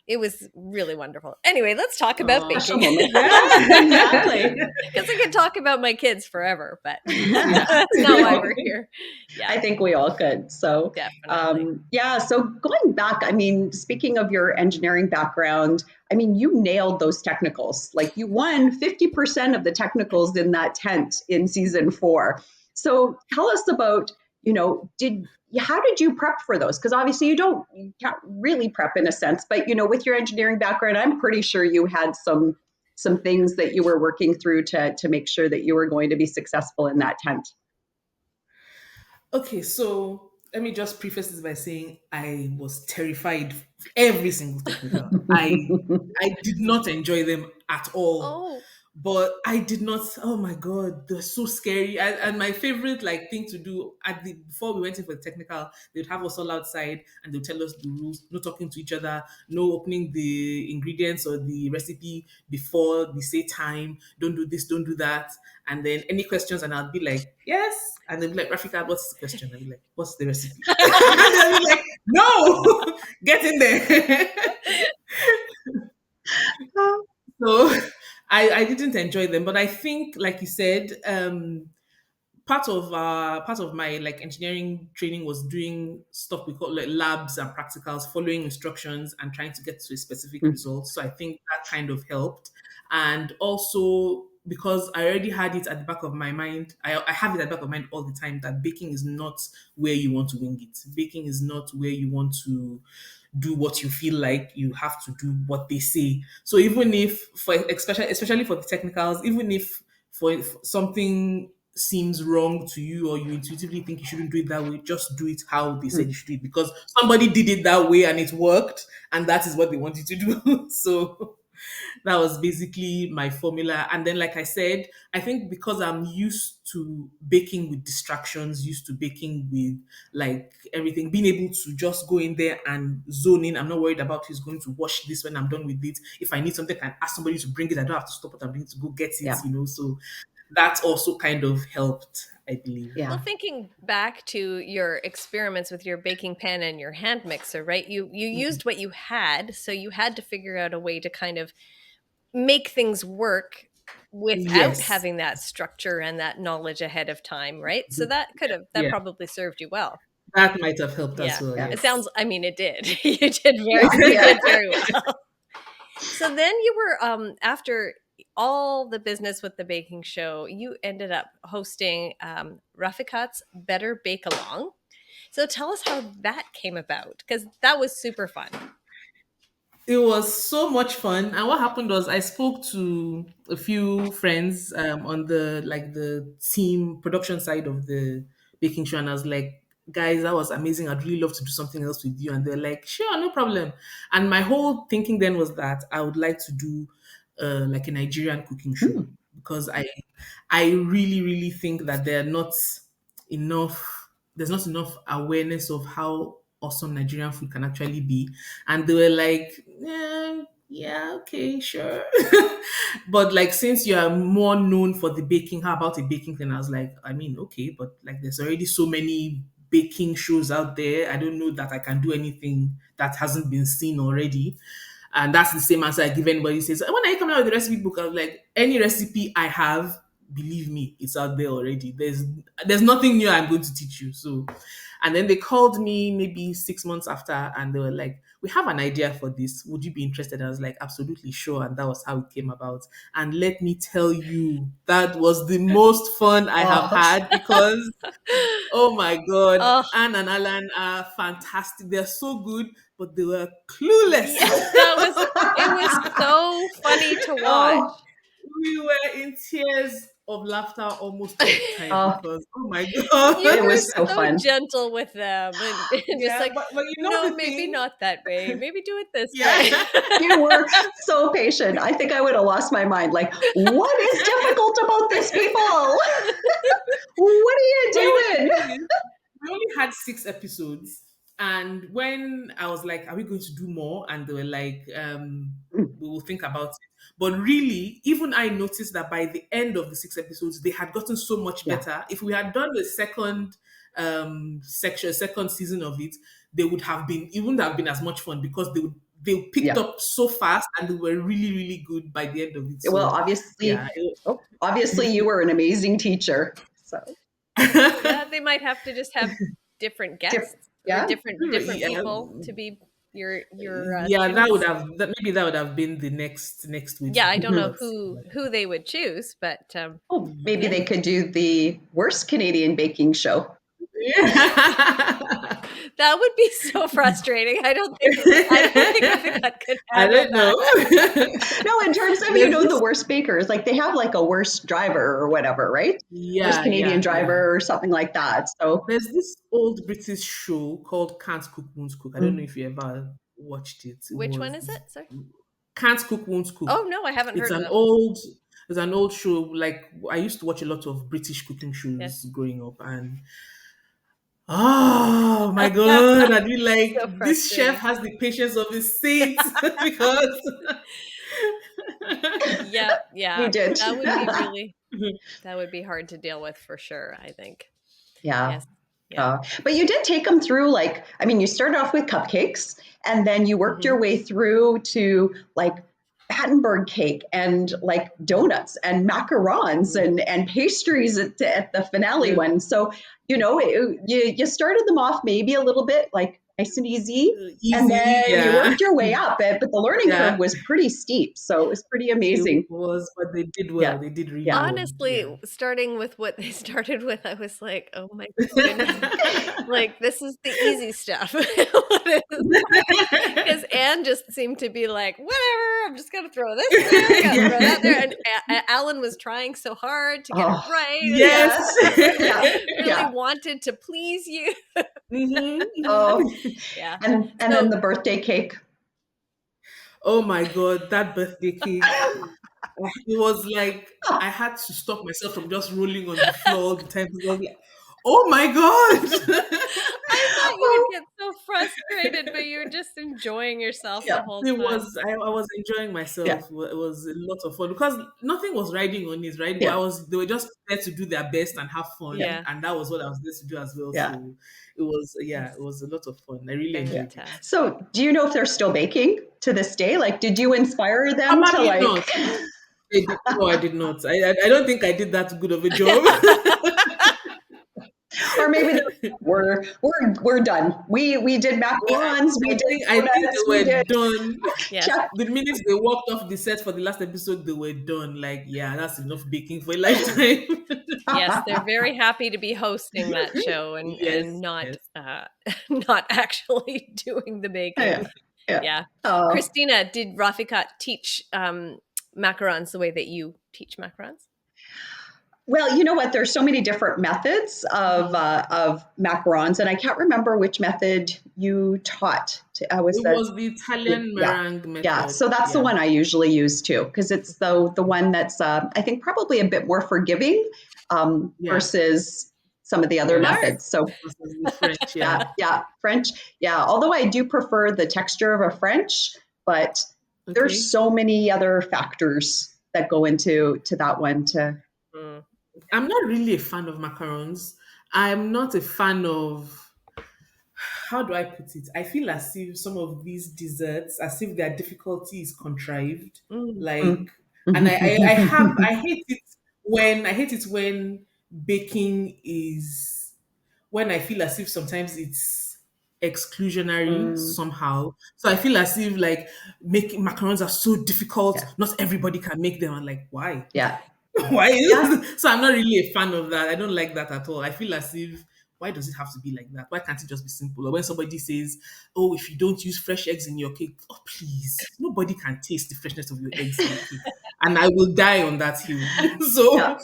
it was really wonderful. Anyway, let's talk about special baking moment. Yeah. Exactly. because I could talk about my kids forever, but Yeah. that's not why we're here. Yeah, I think we all could. So, definitely. yeah. So going back, I mean, speaking of your engineering background, I mean, you nailed those technicals. Like you won 50% of the technicals in that tent in season 4. So tell us about, how did you prep for those? Because obviously you can't really prep in a sense, but with your engineering background, I'm pretty sure you had some things that you were working through to make sure that you were going to be successful in that tent. Okay, so let me just preface this by saying I was terrified of every single technical. I did not enjoy them at all. Oh, But I did not. Oh my god, they're so scary. And my favorite thing to do before we went in for the technical, they'd have us all outside and they'd tell us the rules: no talking to each other, no opening the ingredients or the recipe before we say time. Don't do this, don't do that. And then any questions, and I'll be like, yes. And they'll be like, Rafika, what's the question? I'll be like, what's the recipe? And they'll be like, no, get in there. So I didn't enjoy them, but I think, like you said, part of my engineering training was doing stuff we call labs and practicals, following instructions and trying to get to a specific result. So I think that kind of helped, and also because I already had it at the back of my mind, I have it at the back of my mind all the time that baking is not where you want to wing it. Baking is not where you want to do what you feel like. You have to do what they say. So even if, for especially for the technicals, even if something seems wrong to you or you intuitively think you shouldn't do it that way, just do it how they said Mm. you should do it because somebody did it that way and it worked, and that is what they want you to do. So that was basically my formula. And then, like I said, I think because I'm used to baking with distractions, used to baking with like everything, being able to just go in there and zone in. I'm not worried about who's going to wash this when I'm done with it. If I need something, I can ask somebody to bring it. I don't have to stop what I'm doing to go get it, Yeah. So that also kind of helped, I believe. Well, Yeah. thinking back to your experiments with your baking pan and your hand mixer, right? You used what you had, so you had to figure out a way to kind of make things work without Yes. having that structure and that knowledge ahead of time, right? So that Yeah. probably served you well. That might have helped as Yeah. well. Yeah. It Yes. sounds, I mean, it did. You Yeah. did very well. So then you were after all the business with the baking show, you ended up hosting Raufikat's Better Bake Along. So tell us how that came about because that was super fun. It was so much fun. And what happened was I spoke to a few friends on the team production side of the baking show, and I was like, guys, that was amazing. I'd really love to do something else with you. And they're like, sure, no problem. And my whole thinking then was that I would like to do like a Nigerian cooking show Mm. because I really, really think that enough there's not enough awareness of how awesome Nigerian food can actually be. And they were like, yeah, okay, sure. But like since you are more known for the baking, how about a baking thing? I was like, I mean, okay, but like there's already so many baking shows out there. I don't know that I can do anything that hasn't been seen already. And that's the same answer I give anybody who says, when are you coming out with the recipe book? I was like, any recipe I have, believe me, it's out there already. There's nothing new I'm going to teach you. So, and then they called me maybe 6 months after and they were like, we have an idea for this. Would you be interested? I was like, absolutely sure. And that was how it came about. And let me tell you, that was the most fun I have Oh, had because oh my God, Oh, Anne and Alan are fantastic. They're so good, but they were clueless. yeah, that was it was so funny to watch. oh, We were in tears of laughter almost all the time oh, because, oh my You it God. were was so so fun. gentle with them and just Yeah, like, but you know no, the maybe thing? not that way. Maybe do it this way. Yeah. You were so patient. I think I would have lost my mind. Like, what is difficult about this, people? What are But you know, you the doing? thing is, we only had 6 episodes. And when I was like, are we going to do more? And they were like, Mm. we will think about it. But really, even I noticed that by the end of the 6 episodes, they had gotten so much Yeah, better. If we had done the second season of it, it wouldn't have been as much fun because they picked yeah. up so fast and they were really, really good by the end of it. Well, So yeah. obviously, you were an amazing teacher. So, Yeah, they might have to just have different diff- guests or yeah, different Yeah. people to be your Yeah, students. maybe that would have been the next way to Yeah, I go. don't know mhm. But who they would choose, but Oh, maybe yeah. they could do the worst Canadian baking show. Yeah. that would be so frustrating. I don't think Rafika could I handle don't know. that. No, in terms of, There's the this, worst bakers, like they have like a worst driver or whatever, right? Worst yeah, Canadian yeah. driver or something like that. So, There's this old British show called Can't Cook, Won't Cook. I don't know mm, if you ever watched it. It Which was one is it? Sorry. Can't Cook, Won't Cook. Oh no, I haven't It's heard of an them. old it's an old show. Like I used to watch a lot of British cooking shows Yes. growing up, and oh my god, I feel like So this chef frustrating. has the patience of his saints because Yeah, we yeah. did. That would be really that would be hard to deal with for sure, I think. Yeah. Yes. Yeah. But you did take them through, like, I mean, you started off with cupcakes and then you worked Hmm. your way through to like Battenberg cake and like donuts and macarons and pastries at the finale yeah. one. So, you started them off maybe a little bit like nice and easy. And Easy, then you yeah. worked your way up, but the learning curve Yeah, was pretty steep. So it was pretty it amazing. was, but they did Yeah. well. They did really Yeah. well. Honestly, Yeah. starting with what they started with, I was like, "Oh my goodness." Like, this is the easy stuff. Because Anne just seemed to be like, "Whatever, I'm just gonna throw this there, gotta throw that there," and Alan was trying so hard to get it Oh, right, and Yes. yes. Yeah. really Yeah. wanted to please you. Oh, Yeah. and then So the birthday cake. Oh my God, that birthday cake. It was like I had to stop myself from just rolling on the floor all the time. Because I was like, oh my God. I thought you would get so frustrated, but you were just enjoying yourself Yeah. the whole It time. was I was enjoying Yeah. myself. It was a lot of fun because nothing was riding on it, right? But Yeah. they were just there to do their best and have fun, Yeah, and that was what I was there to do as well. Yeah. So it was, yeah, it that's was a lot of fun. I really enjoyed it. fantastic. So, do you know if they're still baking to this day? Like, did you inspire them to Probably like, not. No, I did not. I don't think I did that good of a job. or maybe they're like, we're done. We did macarons, we did I think donuts, they we were did done. Yes. check. The minute they walked off the set for the last episode, they were done. Like, yeah, that's enough baking for a lifetime. Yes, they're very happy to be hosting that show and Yes, not yes. not actually doing the Yeah. baking. Yeah. Yeah. Oh, Christina, did Raufikat teach macarons the way that you teach macarons? well, you know what? There's so many different methods Mhm. of macarons, and I can't remember which method you taught. Was It that was the Italian yeah, meringue yeah. method. So that's the Yeah, one I usually use too, because it's the one that's I think probably a bit more forgiving yeah. versus some of the other Yes. Smart. methods. So Versus the French, yeah, yeah. yeah, French, yeah. Although I do prefer the texture of a French, but there's Okay. so many other factors that go into that one. To Mm. I'm not really a fan of macarons. I'm not a fan of, how do I put it? I feel as if some of these desserts, as if their difficulty is contrived. Mm. Like, mm. and I hate it when baking is, when I feel as if sometimes it's exclusionary Mm, somehow. So I feel as if like making macarons are so difficult. yeah, Not everybody can make them. I'm like, why? yeah, Why yeah. so I'm not really a fan of that. I don't like that at all. I feel as if, why does it have to be like that? Why can't it just be simple? Or when somebody says, oh, if you don't use fresh eggs in your cake, oh please, nobody can taste the freshness of your eggs in your cake. And I will die on that hill. Yeah, So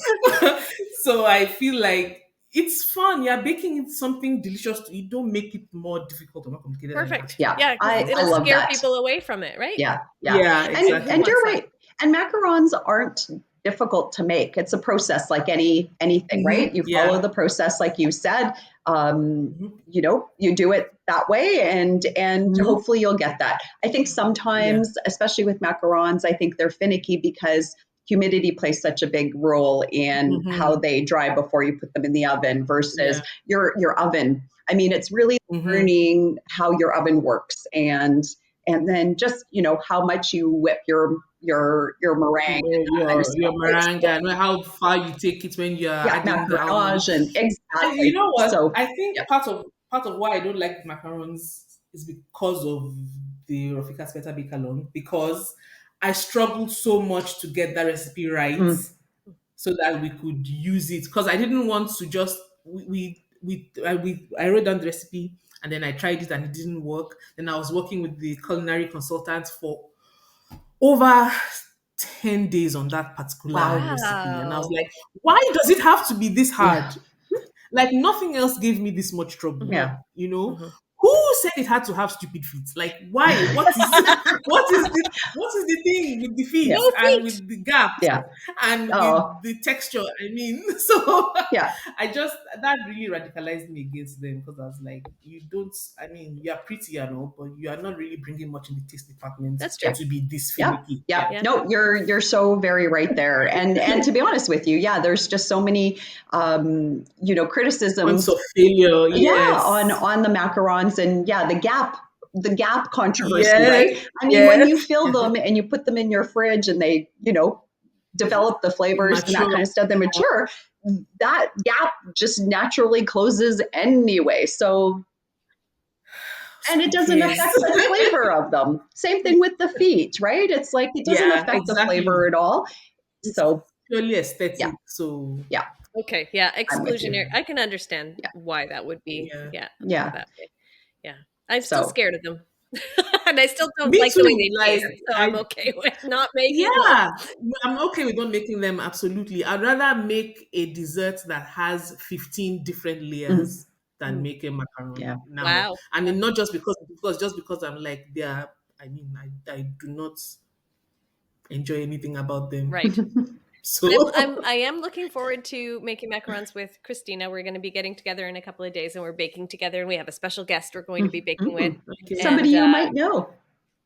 so I feel like it's fun. You're baking something delicious to eat. Don't make it more difficult or more complicated than it has Perfect. to be. yeah. Yeah, because You know? I it'll love scare that. people away from it, right? Yeah, yeah. Yeah, And Who exactly. you're wants that? right. And macarons aren't difficult to make. It's a process like anything, right? You follow Yeah. the process like you said. Hmm. You do it that way and Hmm. hopefully you'll get that. I think Yeah. sometimes, especially with macarons, I think they're finicky because humidity plays such a big role in how Hmm. they dry before you put them in the oven versus Yeah. your oven. I mean, it's really Hmm. learning how your oven works and then just how much you whip your meringue and that kind of Your stuff, right? meringue So and how far you take it when you are yeah, adding the almond. macaronage and And you exactly. know what? So I yeah. think part of why I don't like macarons is because of the Rafika Speta Bake Along, because I struggled so much to get that recipe right Mm, so that we could use it, because I didn't want to just I wrote down the recipe and then I tried it and it didn't work. Then I was working with the culinary consultant for over 10 days on that particular wow. recipe. And I was Wow. like, why does it have to be this Yeah. hard? Like nothing else gave me this much trouble. Hmm. Yeah. You know, Hmm. who said it had to have stupid feet? Like why? What is the thing with the Yeah. feet No and feet. with the gaps Yeah. and Oh, with the texture? I mean, so yeah. I just, that really radicalized me against them, because I was like, you don't. I mean, you are pretty and all, but you are not really bringing much in the taste department That's Yeah. true. to be this Yeah. finicky. Yeah. Yeah. Yeah. No, you're so very right there. And to be honest with you, yeah, there's just so many Points criticisms, of failure, yeah, on yes. the macarons and yeah, the gap controversy, Yes, right? I mean, when you yes. fill them and you put them in your fridge and they, develop the flavors and that Mature. kind of stuff, they mature, that gap just naturally closes anyway. So And it doesn't cookies. affect the flavor of them. Same thing with the feet, right? It's like it doesn't Yeah, affect the exactly. flavor at all. It's So purely yeah, aesthetic. So yeah, Okay, yeah, I'm with you. exclusionary. I can understand Yeah, why that would be, yeah. yeah, yeah. that way. Yeah. I'm still So scared of them. And I still don't Me like the way too. they Like taste, so I'm okay with not making one. yeah, I'm okay with not making them absolutely. I'd rather make a dessert that has 15 different mhm, layers than Mm, make a macaron yeah. now. wow. And then not just because I'm like they are. I mean, I do not enjoy anything about them. Right. So I am looking forward to making macarons with Christina. We're going to be getting together in a couple of days and we're baking together and we have a special guest we're going to be baking with. Mhm. okay. Somebody And you might know.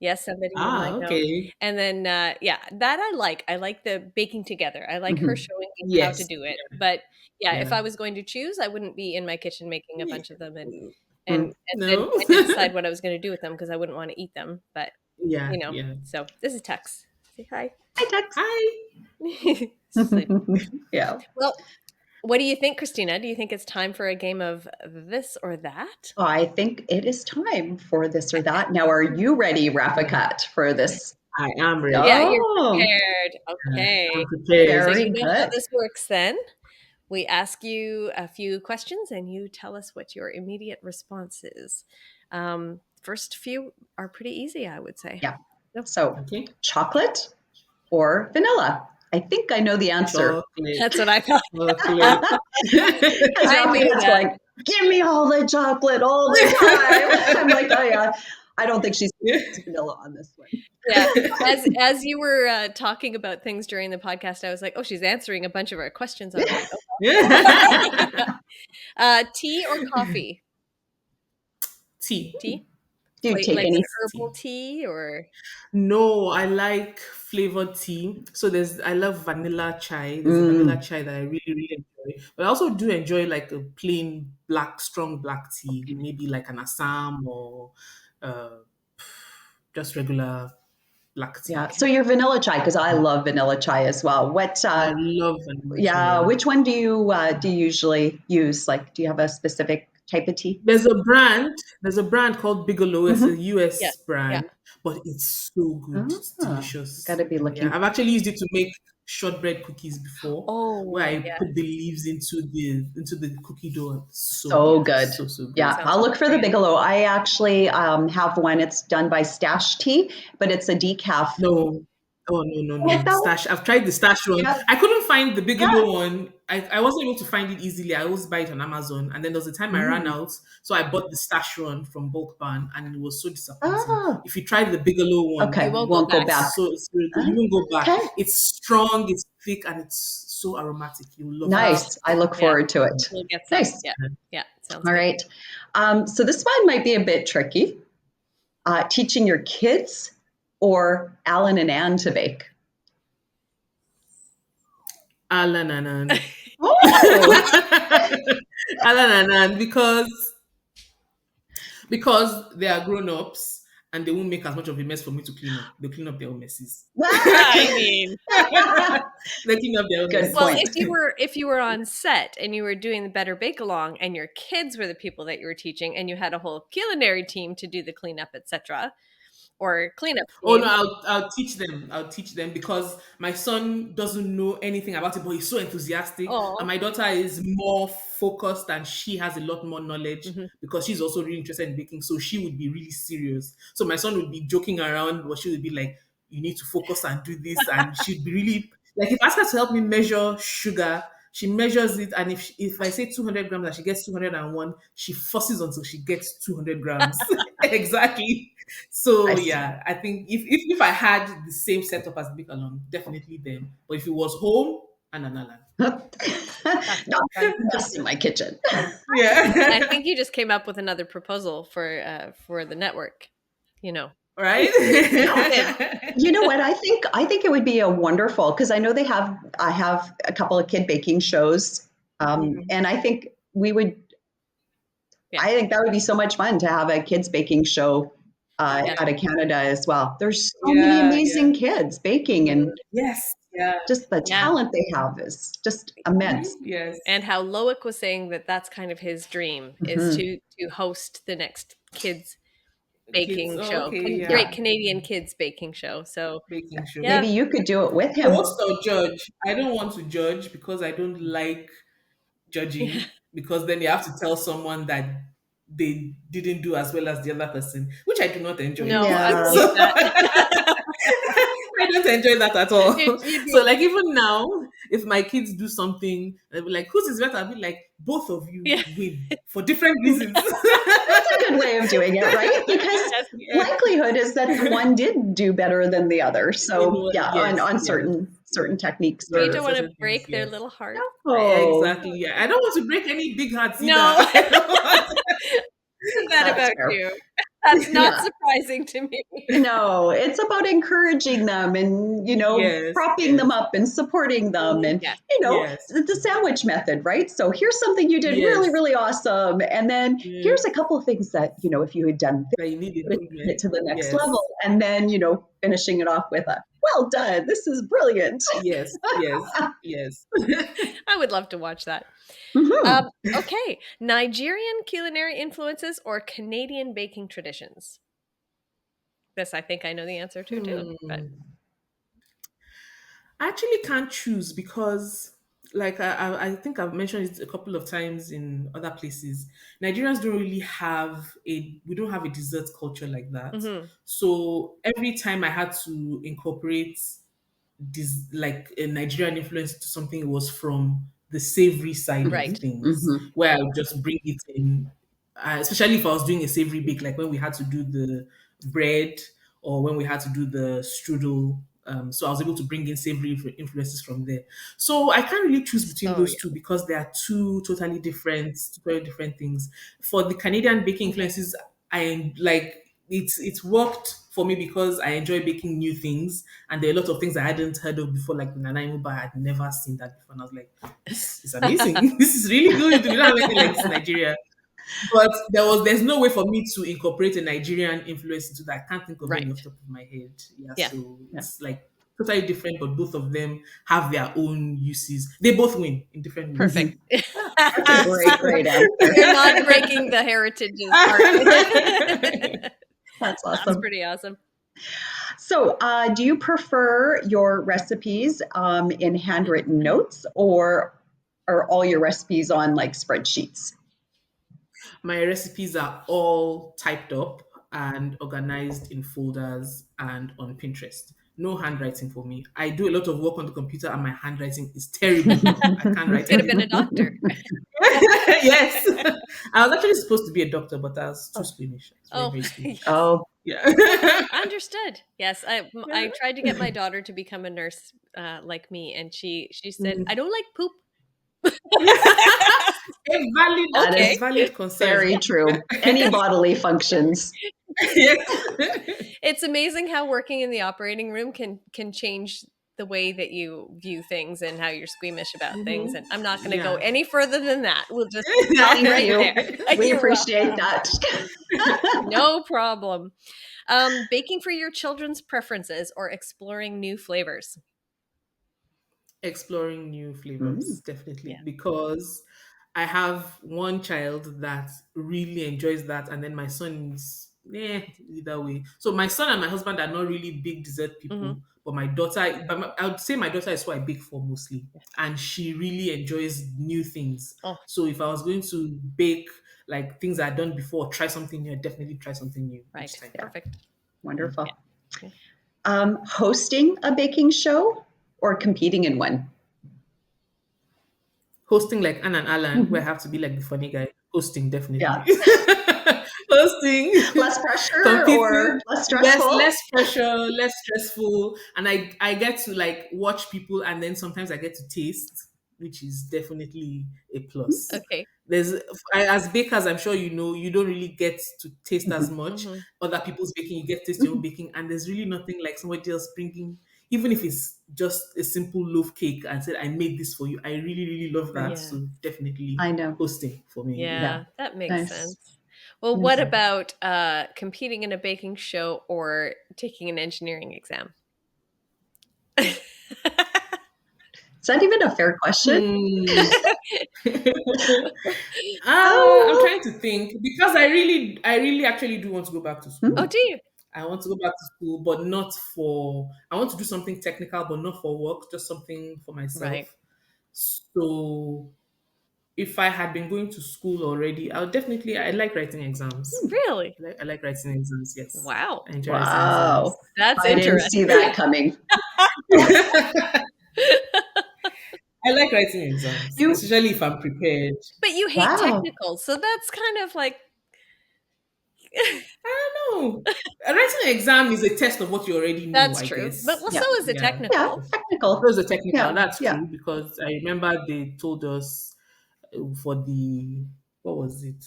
yes, somebody you might know. Okay. And then yeah, that I like. I like the baking together. I like her Mhm. showing me how to Yes. do it. But yeah, if Yeah. I was going to choose, I wouldn't be in my kitchen making a Yeah. bunch of them Mm. and then No. trying to decide what I was going to do with them because I wouldn't want to eat them. But Yeah. you know, Yeah. so this is Tux. Say hi. Hi, Tex. Hi. Sleep. Yeah. Well, what do you think, Christina? Do you think it's time for a game of this or that? I think it is time for this or that. Now, are you ready, Raufikat, for this? I am ready. Yeah, you're Oh, prepared. I'm Okay. prepared. So very you know how good. this works then. We ask you a few questions and you tell us what your immediate response is. First few are pretty easy, I would say. Yeah. Yep. So, Okay. chocolate or vanilla? I think I know the answer. Chocolate. That's what I thought. Chocolate. Because I knew Raufikat's that. going, give me all the chocolate all the time. I'm like, oh yeah. I don't think she's vanilla on this one. Yeah. As you were talking about things during the podcast, I was like, oh, she's answering a bunch of our questions already. Tea or coffee? Tea. Tea? Do you take Like any? an Tea. herbal tea or No, I like flavored tea. So I love vanilla chai. There's a vanilla Mm, chai that I really, really enjoy. But I also do enjoy like a plain strong black tea, maybe like an Assam or uh, just regular black tea. yeah. So you're vanilla chai because I love vanilla chai as well. What? I love vanilla Yeah. chai. Which one do you usually use? Like, do you have a specific type of tea? There's a brand called Bigelow. It's a Hmm. yeah, US yeah. brand, but it's so good. It's Got delicious. to be Yeah, looking. I've actually used it to make shortbread cookies before, where Oh, I yeah. put the leaves into the cookie dough. So So good, good. so That good. Yeah, sounds I'll look for the great. Bigelow. I actually have one. It's done by Stash Tea, but it's a decaf. No. Oh no, no, Like no. that one? Stash. I've tried the stash one. Yeah, I couldn't find the yeah. Bigelow one. I wasn't able to find it easily. I always buy it on Amazon. And then there was a time I ran Mm. out. So I bought the stash one from Bulk Barn and it was so disappointing. Oh, If you try the Bigelow one, You okay. won't go Won't go back. back. it's really good. You won't go back. Okay, It's strong, it's thick, and it's so aromatic. You love it. Wow. nice. I look Yeah, forward to it. we'll get some. Nice. Yeah, yeah. Sounds All good. right. So this one might be a bit tricky. Teaching your kids or Alan and Anne to bake? Alananan. Oh, Alananan, because they are grown-ups and they won't make as much of a mess for me to clean up. They'll clean up their own messes. I mean, They clean up their own good well, messes. point. if you were on set and you were doing the Better Bake Along and your kids were the people that you were teaching and you had a whole culinary team to do the cleanup, etc., or cleanup Oh no, team. I'll teach them. I'll teach them because my son doesn't know anything about it, but he's so enthusiastic. And Oh, my daughter is more focused and she has a lot more knowledge hmm because she's also really interested in baking. So she would be really serious. So my son would be joking around, but she would be like, "You need to focus and do this," and she'd be really like, if I ask her to help me measure sugar. She measures it, and if I say 200 grams and she gets 201, she forces until she gets 200 grams. Exactly. So Nice. yeah, I think if I had the same setup as Big Along, definitely them. But if it was home and an Alan. No, just in my kitchen. I Yeah. think you just came up with another proposal for the network. You know, Right? you did. You know what? I think it would be a wonderful because I know I have a couple of kid baking shows, Mhm. and I think we would. Yeah, I think that would be so much fun to have a kids baking show yeah, out of Canada as well. There's so many Yeah, yeah. amazing kids baking, and Yes. Yeah. just the yeah. talent they have is just immense. Yes. And how Loic was saying that that's kind of his dream is Hmm. to host the next kids Kids. baking Oh, show, okay, yeah. Great Yeah. Canadian Kids Baking Show. So Baking show. yeah, Maybe you could do it with him. Host or judge? I don't want to judge because I don't like yeah. judging because then you have to tell someone that they didn't do as well as the other person, which I do not enjoy. No, I Yeah. believe So that. I don't enjoy that at all. You'd So be like even now, if my kids do something, they'll be like, "Whose is better?" I'll be like, "Both of you yeah. win for different reasons." That's a good way of doing it, right? Because Yes. Yeah. likelihood is that the one did do better than the other. You So know what? yeah, Yes, on yes, certain techniques But you yeah, or don't want to certain things, break their yes. little heart. oh, Exactly. Yeah. I don't want to break any big hearts either. No, I don't want that that's about fair. you. That's not Yeah. surprising to me. No, it's about encouraging them and, Yes, propping them yes. up and supporting them Mhm. and, Yes. Yes, the sandwich method, right? So here's something you did really, yes. really awesome. And then Yeah. here's a couple of things that, if you had done this, That you need would have taken it improvement. to the next level. Yes, And then, finishing it off with a, well done. This is brilliant. yes, yes, yes. I would love to watch that. Mhm. Okay, Nigerian culinary influences or Canadian baking traditions? This I think I know the answer to too, but Hmm. I actually can't choose because, like, I think I've mentioned it a couple of times in other places. Nigerians don't really we don't have a dessert culture like that. mhm, So every time I had to incorporate this like a Nigerian influence to something, it was from the savory side of right. things, Mhm. where I would just bring it in, especially if I was doing a savory bake, like when we had to do the bread or when we had to do the strudel. So I was able to bring in savory influences from there. So I can't really choose between Oh those yeah. two because they are totally different things. For the Canadian baking Okay. influences, I like it's worked for me because I enjoy baking new things, and there are a lot of things I hadn't heard of before, like Nana Imuba. I had never seen that before, and I was like, "This is amazing! This is really good. We don't have anything like this in Nigeria." But there's no way for me to incorporate a Nigerian influence into that. I can't think of any Right. off the top of my head. Yeah, Yeah. so Yeah. it's like totally different, but both of them have their own uses. They both win in different ways. Perfect. Mhm. That's a great, great answer. You're not breaking the heritage's heart. That's That's awesome. pretty awesome. So, do you prefer your recipes in handwritten notes or are all your recipes on like spreadsheets? My recipes are all typed up and organized in folders and on Pinterest. No handwriting for me. I do a lot of work on the computer and my handwriting is terrible. I can't write Could have been a anything. doctor. Yes. I was actually supposed to be a doctor, but I was too Oh, squeamish. I was very, Oh, very squeamish. yes. oh, Yeah. Understood. Yes, I tried to get my daughter to become a nurse like me, and she said, "I Mm. don't like poop." that A Okay. is valid concern. very true. Any bodily functions. Yes. It's amazing how working in the operating room can change the way that you view things and how you're squeamish about things. Mhm. And I'm not going to go Yeah. any further than that. We'll just stop Thank right you. there. We You're appreciate welcome. that. No problem. Baking for your children's preferences or exploring new flavors. Exploring new Mm. flavors, definitely, Yeah. because I have one child that really enjoys that, and then my son is either way. So my son and my husband are not really big dessert Hmm. people, but my daughter, I would say my daughter is who I bake for mostly, and she really enjoys new things. Oh, So if I was going to bake like things I'd done before, try something new, I'd definitely try something new each right. time. Yeah, Perfect. Yeah. wonderful. Yeah. Hosting a baking show or competing in one? Hosting like Anna and Alan, where I Mhm. have to be like the funny guy. Hosting definitely. Yeah. Hosting, Less pressure or competing. less Yes, stressful? less pressure, less stressful, and I get to like watch people, and then sometimes I get to taste, which is definitely a plus. Okay. There's as bakers, I'm sure you know, you don't really get to taste as Mhm. much Hmm. other people's baking. You get to taste your own Mhm. baking, and there's really nothing like somebody else bringing, even if it's just a simple loaf cake and said, "I made this for you." I really, really love that. Yeah. So definitely I know. hosting for me. Yeah. Yeah. Yeah, that makes Nice. sense. Well, what Nice. about competing in a baking show or taking an engineering exam? Is that even a fair question? Hmm. I'm Oh, trying to think because I really actually do want to go back to hmm, Oh, school. do you? I want to go back to school, but not for. I want to do something technical, but not for work. Just something for Right. myself. So if I had been going to school already, I would definitely. I like writing exams. Really? I like writing exams. Yes, Wow. I enjoy writing wow. exams. That's I didn't see that interesting. coming. I like writing exams, You, especially if I'm prepared. But you hate wow. technicals, so that's kind of like I don't know. Writing an exam is a test of what you already know, that's I true. But guess. well, Yeah. so is a Yeah. Yeah. technical. Technical. Those are technical. Yeah. That's Yeah. true because I remember they told us for the what was it?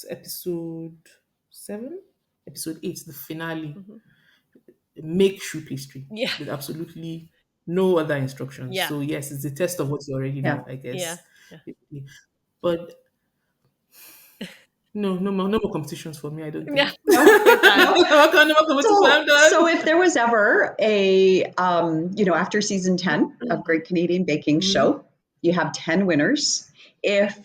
Episode 7, episode 8, the finale. Mhm. Make shoe pastry Yeah. with absolutely no other instructions. Yeah. So yes, it's a test of what you already Yeah. know, I Yeah. guess. Yeah. But no, no more competitions for me. I don't Yeah. think. No, You're done. no. No more competitions. I'm So done. if there was ever a, after season 10 of Great Canadian Baking Mhm. Show, you have 10 winners. If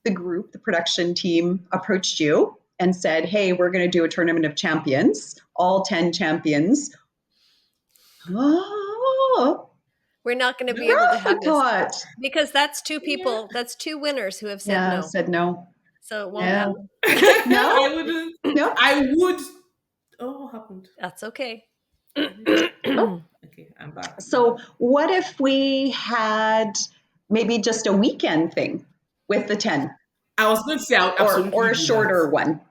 the group, the production team approached you and said, hey, we're going to do a tournament of champions, all 10 champions. Oh, We're not going to be able to have this Raufikat. because that's two Yeah. people, that's two winners who have said Yeah, no. said no. So it won't Yeah. happen. No? I wouldn't. No? I would. Oh, what happened? That's okay. Did it? Oh. Okay, I'm back. So what if we had maybe just a weekend thing with the 10 I was going to say I would or absolutely a do that. shorter one?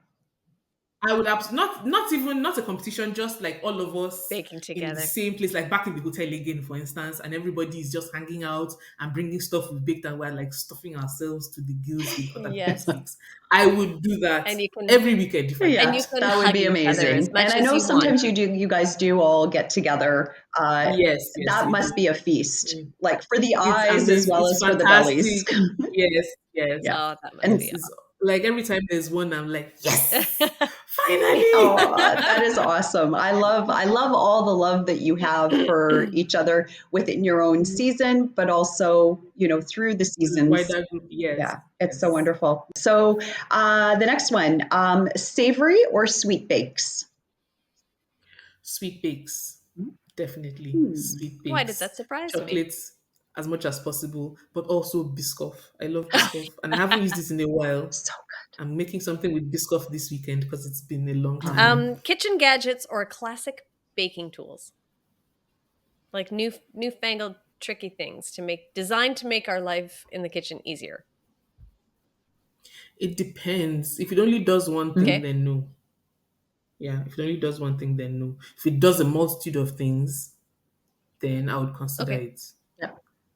I would not even not a competition, just like all of us Baking in the together. same place, like back in the hotel again, for instance, and everybody is just hanging out and bringing stuff we baked, and we're like stuffing ourselves to the gills with other people's Yes. cakes. I would do that And you can every weekend if I and you could. Yeah, can that would hug be each other as amazing. And much I as know you want. sometimes you guys do all get together. Yes, yes, That we must do. be a feast, Mm. like for the It's eyes as amazing. well It's as for the bellies. fantastic. Yes, yes. Yeah. Oh, that must And be It's like every time there's one, I'm like, yes, awesome. finally. oh, that is awesome. I love all the love that you have for each other within your own season, but also, through the The seasons. wider group, yes, Yeah, it's so yes. wonderful. So the next one, savory or sweet bakes? Sweet bakes, definitely. Hmm. Sweet Why did bakes. that surprise me? Chocolates as much as possible, but also Biscoff. I love Biscoff. And I haven't used it in a while. So I'm making something with Biscoff this weekend because it's been a long good. time. Kitchen gadgets or classic baking tools, like newfangled tricky things designed to make our life in the kitchen easier. It depends. If it only does one thing, Okay. then no. Yeah, if it only does one thing, then no. If it does a multitude of things, then I would consider Okay. it. Yeah.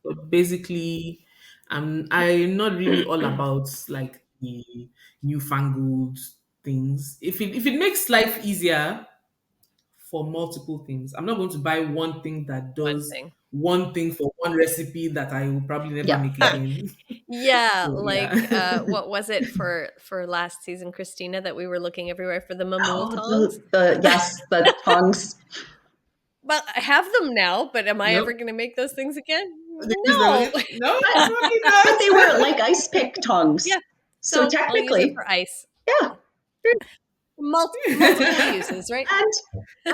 But basically, I'm not really all about like the newfangled things. If it makes life easier for multiple things, I'm not going to buy one thing that One does thing. one thing for one recipe that I will probably never Yeah. make again. Yeah, So like yeah. what was it for last season, Christina, that we were looking everywhere for the mamoul Oh, tongs? the yes, the tongs. Well, I have them now, but am I ever Nope. going to make those things again? No. No, But probably but they were like ice pick tongs. Yeah. So So I'll use it technically, for ice. yeah. Multiple uses, right? And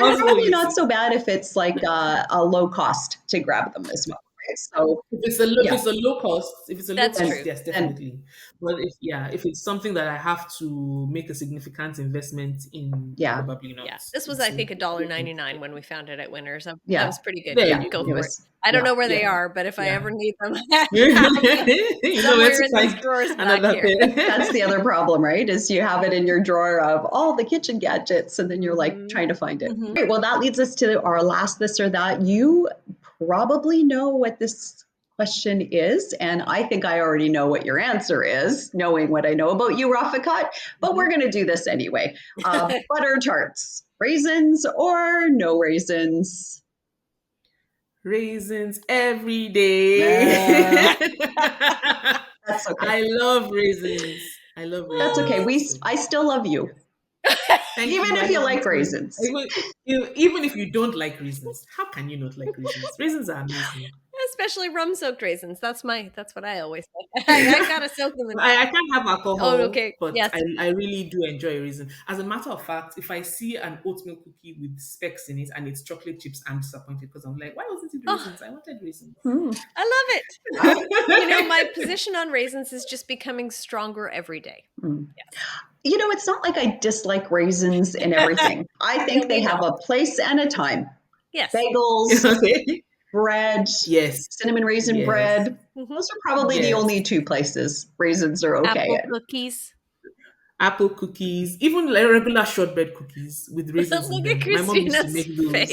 multiple probably not so uses. bad if it's like a low cost to grab them as well. Right? So If yeah, it's a low cost, if it's a low That's cost, true. yes, and definitely. But if it's something that I have to make a significant investment in, yeah, probably Yeah. not. This was, It's I a think, different. $1.99 when we found it at Winners. That yeah, was pretty good. There Yeah, yeah. you go It go. for it. was I don't yeah. know where they Yeah, are, but if I yeah. ever need them, You know where somewhere to in these find drawers back another here. That's pair. the other problem, right? Is you have it in your drawer of all the kitchen gadgets, and then you're like Mhm. trying to find it. Mhm. Right, well, that leads us to our last this or that. You probably know what this question is, and I think I already know what your answer is, knowing what I know about you, Raufikat. But we're Mhm. going to do this anyway. Butter tarts, raisins or no raisins? Raisins every day. Uh, that's okay. I love raisins. I love That's raisins. okay. Oh, We So I still love you. yes. Thank Even you. I if you love you like too. raisins. Even if you don't like raisins, how can you not like raisins? Raisins are amazing. Especially rum soaked raisins. That's what I always say. I gotta soak them in. I can't have Oh, alcohol, okay. but Yes. I really do enjoy a raisin. As a matter of fact, if I see an oatmeal cookie with specks in it and it's chocolate chips, I'm disappointed because I'm like, why wasn't it Oh, raisins? I wanted raisins. Mm. I love it. Wow. My position on raisins is just becoming stronger every day. Mm. Yes. It's not like I dislike raisins and everything. I No, think they we have know. a place and a time. Yes. Bagels, Okay. bread, Yes. cinnamon raisin Yes. bread. Hmm. Those are probably the Yes. only two places raisins are okay Apple in. cookies. Apple cookies, even like regular shortbread cookies with raisins in Look at them. My mom used to Christina's make those. face.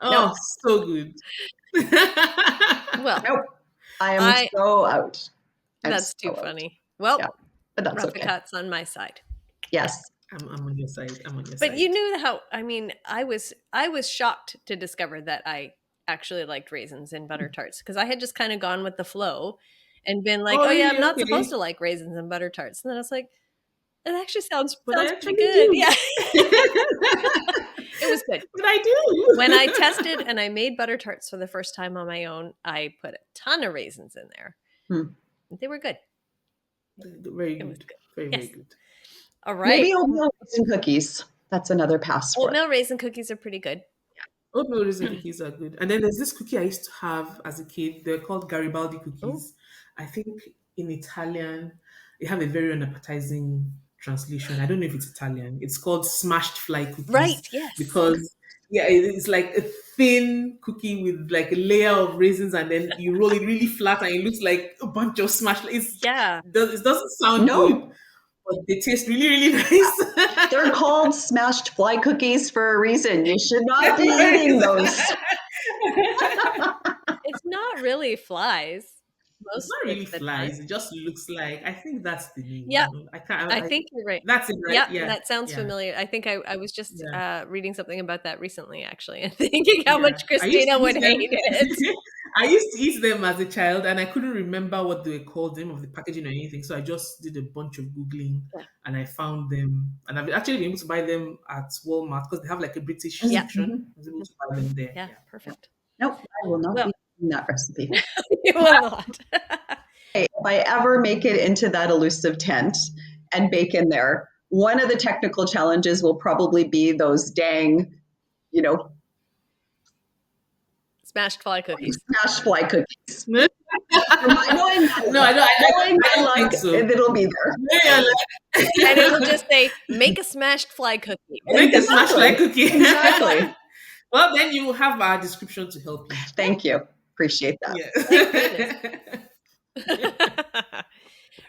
Nope, Oh, so good. Well, nope. I am I so out. I'm that's so too out. funny. Well, Yeah, but that's okay. Raufikat's on my side. Yes. I'm on your side. I'm on your But you side. knew how I was shocked to discover that I actually liked raisins in butter tarts because I had just kind of gone with the flow and been like, Oh, "Oh yeah, I'm really? not supposed to Okay. like raisins in butter tarts." And then I was like, "It actually sounds But I sounds pretty actually good." do. Yeah. It was good. But I When I do. tested and I made butter tarts for the first time on my own, I put a ton of raisins in there. Hmm. They were good. Very It was good. good. Very, very Yes. good. All right. Maybe oatmeal raisin cookies. That's another pass for it. Oatmeal raisin cookies are pretty good. Oatmeal raisin cookies are good. And then there's this cookie I used to have as a kid. They're called Garibaldi Oh, cookies. I think in Italian, they have a very unappetizing translation. I don't know if it's Italian. It's called smashed fly right. cookies Yes. because yeah, it's like a thin cookie with like a layer of raisins, and then you roll it really flat, and it looks like a bunch of smashed. Yeah. It doesn't sound good, No, but they taste really really nice. they're called smashed fly cookies for a reason. You should not be eating those. It's not really flies It's most not of really the time. flies. It just looks like. I think that's the name. Yeah, I can't. I think you're right. That's it, right? Yeah, Yeah, that sounds yeah, familiar. I think I was just yeah, reading something about that recently, actually, and thinking how yeah. much I used Christina to would eat them. hate it. I used to eat them as a child, and I couldn't remember what they were called, the name of the packaging or anything. So I just did a bunch of googling, Yeah. and I found them. And I've actually been able to buy them at Walmart because they have like a British Yeah. section. Mhm. I was able to buy them there. Yeah, Yeah. perfect. Nope, I will not Well, be eating that recipe. you will not. Hey, if I ever make it into that elusive tent and bake in there, one of the technical challenges will probably be those dang, you know, Smashed fly cookies. smash fly cookies. No, Knowing no, my, I knowing don't my think luck, so. it'll be there. Yeah, And it will like- just say, make a smashed fly cookie. Make a smash like Exactly. cookie. Exactly. Well, then you have our description to help you. Yeah, Thank you. Appreciate that. Yeah. thank goodness.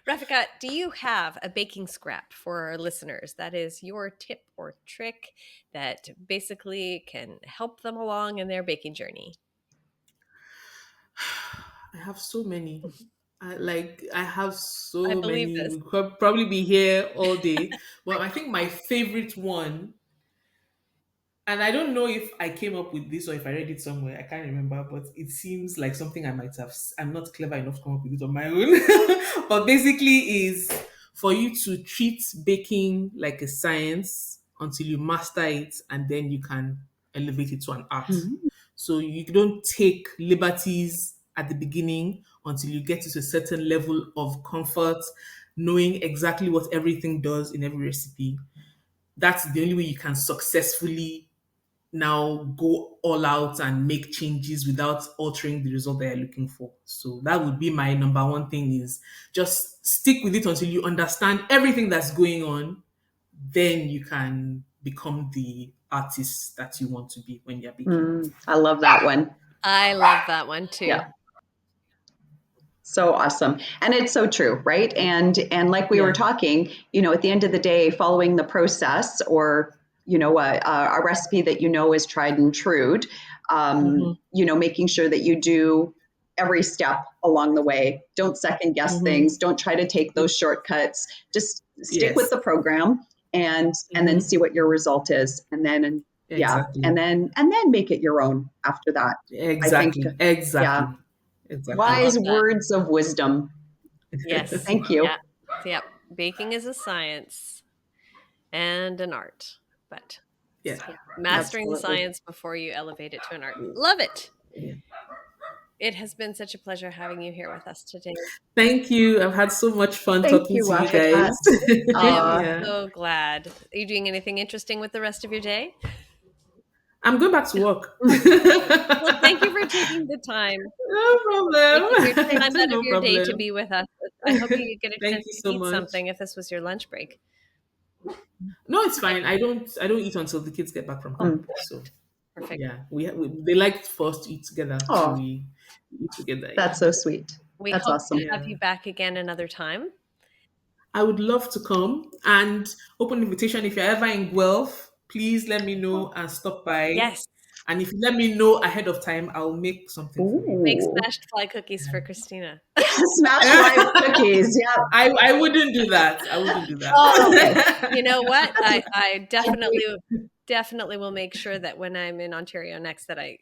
Rafika, do you have a baking scrap for our listeners that is your tip or trick that basically can help them along in their baking journey? I have so many. I have I so believe many. this. We could probably be here all day. Well, I think my favorite one, and I don't know if I came up with this or if I read it somewhere. I can't remember, but it seems like something I might have. I'm not clever enough to come up with it on my own. But basically, is for you to treat baking like a science until you master it, and then you can elevate it to an art. Mhm. So you don't take liberties at the beginning until you get to a certain level of comfort, knowing exactly what everything does in every recipe. That's the only way you can successfully now go all out and make changes without altering the result that you're looking for. So that would be my number one thing is just stick with it until you understand everything that's going on. Then you can become the artist that you want to be when you're baking. I love that one. I love that one too. Yeah. So awesome. And it's so true, right? And like we were Yeah. talking, at the end of the day, following the process or a recipe that is tried and true, Mm-hmm. making sure that you do every step along the way. Don't second guess Mm-hmm. things. Don't try to take those shortcuts. Just stick with Yes. the program and then Mm-hmm. see what your result is. And then yeah, Exactly. and then make it your own after that. I think Exactly. yeah, Exactly. I Exactly. love wise that. words of wisdom. Yes. Thank Yeah. you. Yep. Baking is a science. and an art. But Yeah. yeah, mastering the Absolutely. science before you elevate it to an art. Love it. Yeah. It has been such a pleasure having you here with us today. Thank you. I've had so much fun Thank talking you, to you Raufikat. guys. I am Yeah. so glad. Are you doing anything interesting with the rest of your day? I'm going back to work. Well, thank you for taking the time, No taking your problem. time out of No your day to problem. be with us. I hope you get a Thank chance you to so eat much. something if this was your lunch break. No, it's Okay. fine. I don't eat until the kids get back from Oh, camp. Mm. So perfect. Perfect. yeah, we they like for us to eat together, so Oh, we eat together. Yeah, that's so sweet. We That's hope to awesome. have yeah. you back again another time. I would love to come and open invitation. If you're ever in Guelph, please let me know and stop by. Yes. And if you let me know ahead of time, I'll make something for you. Make Ooh. smashed fly cookies for Christina. Smash live cookies. Yeah. I wouldn't do that. I wouldn't do Okay. that. You know what? That's I okay. definitely will make sure that when I'm in Ontario next that I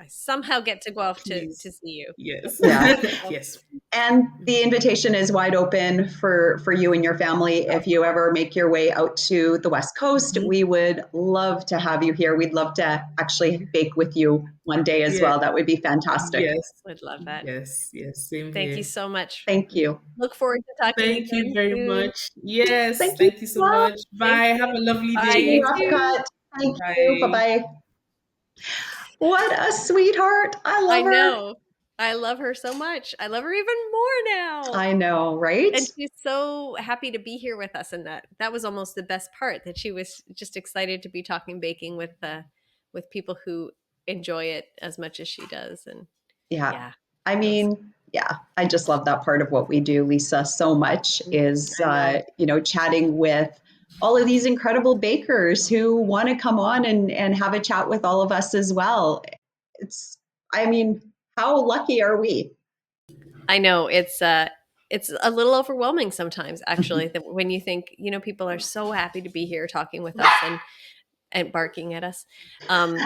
somehow get to go off to Please. see you. Yes. Yeah. So, Yes. And the invitation is wide open for you and your family. If you ever make your way out to the West Coast, Mhm. we would love to have you here. We'd love to actually bake with you one day as Yeah. well. That would be fantastic. Yes. would love that. Yes. Yes. Same Thank you here. so much. Thank you. Look forward to talking Thank you again very soon. much. Yes. Thank you Thank you as so well. much. Thank Bye. Have you. a lovely Bye. See you, You day. too. Raufikat. Thank you. Bye Bye. bye. What a sweetheart. I I love her. know. I love her so much. I love her even more now. I know, right? And she's so happy to be here with us, and that was almost the best part, that she was just excited to be talking baking with people who enjoy it as much as she does. And Yeah. yeah, I that was, mean, yeah, I just love that part of what we do, Lisa, so much is, I know. chatting with all of these incredible bakers who want to come on and have a chat with all of us as well. It's, I mean, how lucky are we? I know it's a little overwhelming sometimes, actually, that when you think, people are so happy to be here talking with us and barking at us. And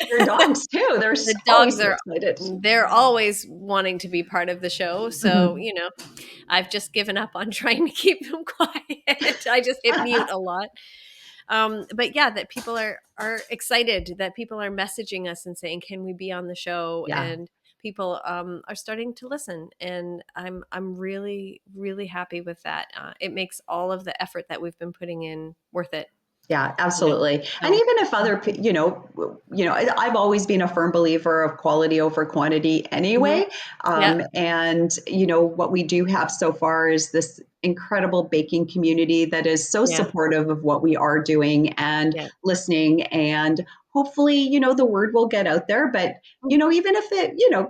Your dogs too. They're the always dogs so are, excited. they're always wanting to be part of the show. So, Mhm. I've just given up on trying to keep them quiet. I just hit mute a lot. But yeah, that people are excited, that people are messaging us and saying, "Can we be on the show?" Yeah. And people are starting to listen, and I'm really really happy with that. It makes all of the effort that we've been putting in worth it. Yeah, You know, absolutely. And so even if other, I've always been a firm believer of quality over quantity mhm. anyway. Yeah, And, what we do have so far is this incredible baking community that is so yeah, supportive of what we are doing and yeah. listening. And hopefully, the word will get out there. But, even if it, Even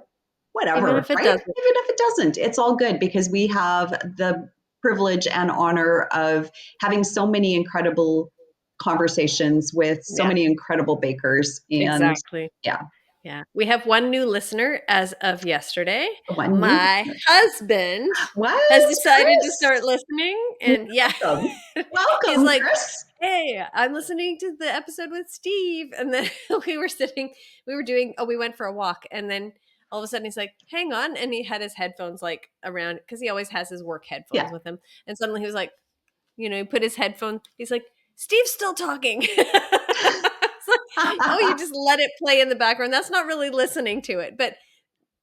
whatever, if it right? Even doesn't, if it doesn't, it's all good because we have the privilege and honor of having so many incredible conversations with so yeah, many incredible bakers. And exactly. yeah, Yeah, we have one new listener as of yesterday. one new My listener. husband has What, decided to Chris? start listening, and yeah, Welcome. he's Welcome, like, Chris. "Hey, I'm listening to the episode with Steve," and then we went for a walk, and then all of a sudden he's like, "Hang on," and he had his headphones like around because he always has his work headphones Yeah. with him, and suddenly he was like, he put his headphone. He's like, "Steve's still talking." It's like, oh, you just let it play in the background. That's not really listening to it. But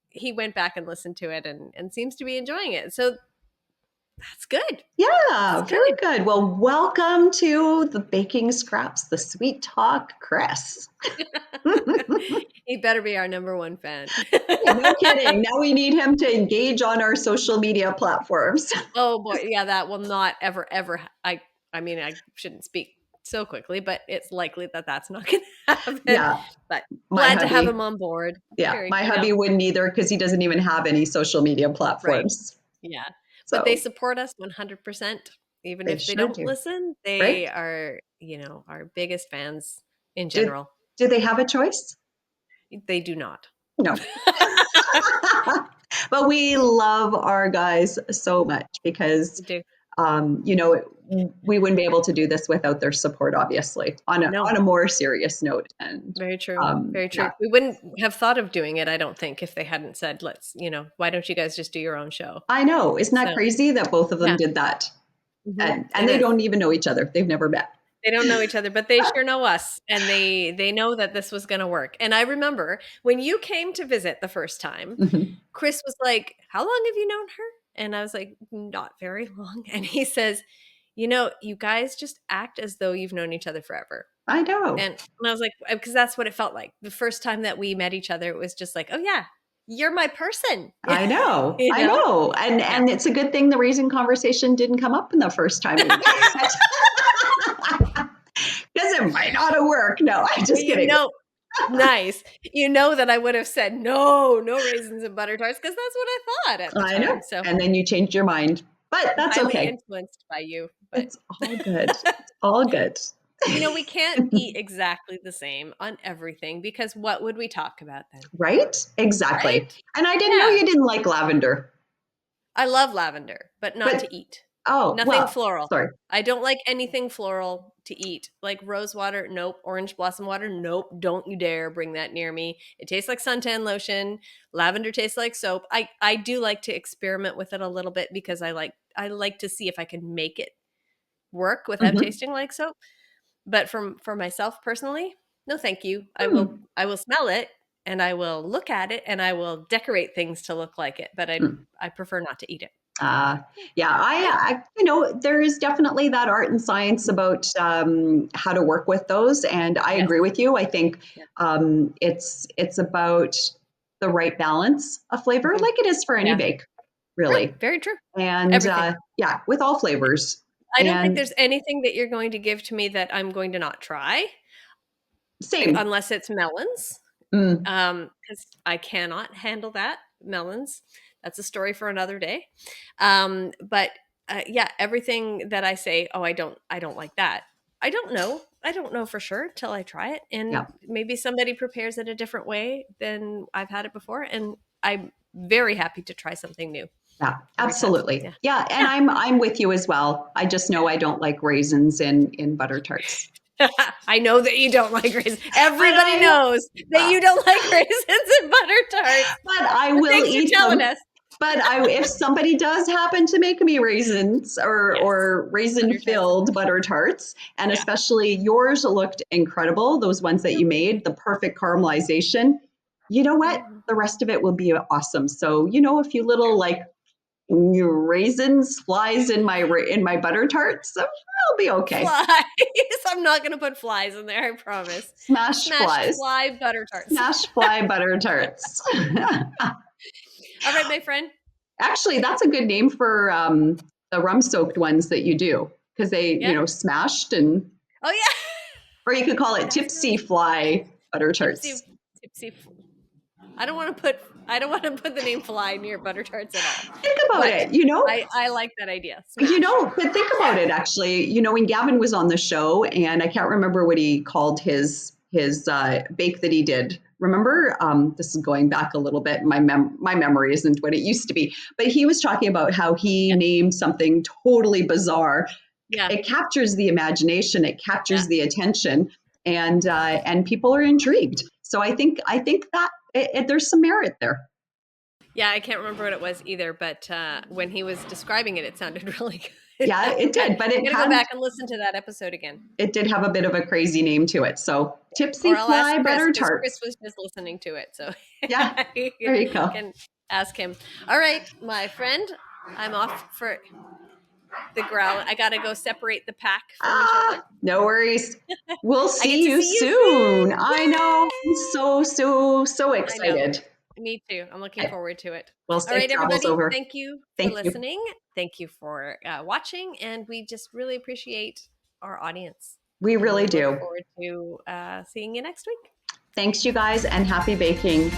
he went back and listened to it and seems to be enjoying it. So that's good. That's Yeah, very good. good. Well, welcome to the Baking Scraps, the Sweet Talk, Chris. He better be our number one fan. No kidding. Now we need him to engage on our social media platforms. Oh boy, yeah, that will not ever ever. I mean, I shouldn't speak so quickly, but it's likely that that's not going to happen. Yeah, But my glad to have hubby. him on board. Yeah, Very, my hubby wouldn't either because he doesn't even have any social media right. platforms. Yeah. But they So support us 100%. Even they if they sure don't do. listen, Right? they are, our biggest fans in Do, general. do they have a choice? They do not. No. But we love our guys so much because, They do. we wouldn't be able to do this without their support, obviously, on a, No, on a more serious note. And very true. Very true. yeah, We wouldn't have thought of doing it, I don't think, if they hadn't said, why don't you guys just do your own show? I know. Isn't that So, crazy that both of them yeah. did that? And It they is. don't even know each other. They've never met. They don't know each other, but they sure know us, and they know that this was gonna work. And I remember when you came to visit the first time, Mhm. Chris was like, "How long have you known her?" And I was like, "Not very long." And he says, you guys just act as though you've known each other forever." I know. And I was like, because that's what it felt like. The first time that we met each other, it was just like, "Oh yeah, you're my person." I know. You I know? know. And Yeah. and it's a good thing the reason conversation didn't come up in the first time we met. Because it might not have worked. No, I'm just You kidding. know Nice. You know that I would have said, "No, no raisins and butter tarts," because that's what I thought at the I know. time. So And then you changed your mind. But I'm that's highly okay. influenced by you, but It's all good. It's all good. we can't be exactly the same on everything because what would we talk about then? Right? Exactly. Right? And I didn't know Yeah. you didn't like lavender. I love lavender, but not But to eat. oh, Nothing well, floral. sorry. I don't like anything floral to eat. Like rose water, nope. Orange blossom water, nope. Don't you dare bring that near me. It tastes like suntan lotion. Lavender tastes like soap. I do like to experiment with it a little bit because I like to see if I can make it work without Mhm. tasting like soap. But for myself personally, no thank you. I will Hmm. I will smell it and I will look at it and I will decorate things to look like it, but I Hmm. I prefer not to eat it. Yeah, there is definitely that art and science about how to work with those, and I Yes. agree with you. I think Yeah. it's about the right balance of flavor, Mhm. like it is for any Yeah. bake, True. really. Very true. And Everything. yeah, with all flavors. I don't think And there's anything that you're going to give to me that I'm going to not try, same. unless it's melons, Mm, because I cannot handle that, melons. That's a story for another day. But yeah, everything that I say, "Oh, I don't like that." I don't know. I don't know for sure till I try it, and yeah. maybe somebody prepares it a different way than I've had it before, and I'm very happy to try something new Yeah, every time. absolutely. Yeah. Yeah, and Yeah. I'm with you as well. I just know I don't like raisins in butter tarts. I know that you don't like raisins. Everybody I, knows that uh, you don't like raisins and butter tarts. but I But will thanks for eat telling them. us. But if somebody does happen to make me raisins Yes, or raisin butter tarts and filled butter tarts, and yeah. especially yours looked incredible, those ones that you made, the perfect caramelization. You know what? Mhm. The rest of it will be awesome. So a few little like raisins flies in my butter tarts, so I'll be okay. Flies. I'm not going to put flies in there, I promise. Smash Smashed flies, fly butter tarts. smash fly butter tarts. All right, my friend. Actually, that's a good name for the rum soaked ones that you do because they, Yeah. smashed and, Oh, yeah. or you could call it That tipsy sounds fly butter tipsy. tarts. Tipsy. I don't want to put the name fly near butter tarts at all. Think about But it, I like that idea. Smash. but think about it actually, when Gavin was on the show, and I can't remember what he called his bake that he did. Remember, this is going back a little bit. My memory isn't what it used to be, but he was talking about how he Yeah. named something totally bizarre. Yeah. It captures the imagination, it Yeah. captures the attention, and people are intrigued. So I think that there's some merit there. Yeah, I can't remember what it was either, but when he was describing it, it sounded really good. Yeah, it did, but I'm gonna go back and listen to that episode again, it did have a bit of a crazy name to it. So tipsy or I'll ask fly Chris butter because Chris tarts. was just listening to it, so Yeah, I there you go. can ask him. All right, my friend, I'm off for the growl. I gotta go separate the pack from each other. No worries. We'll I get see to you see you soon. soon. I know. I'm Yay! so I know. excited. Me too. I'm looking Okay. forward to it. Well, All safe right, travels everybody. over. Thank you for Thank you. listening. Thank you for watching. And we just really appreciate our audience. We And really we look do. forward to seeing you next week. Thanks, you guys, and happy baking.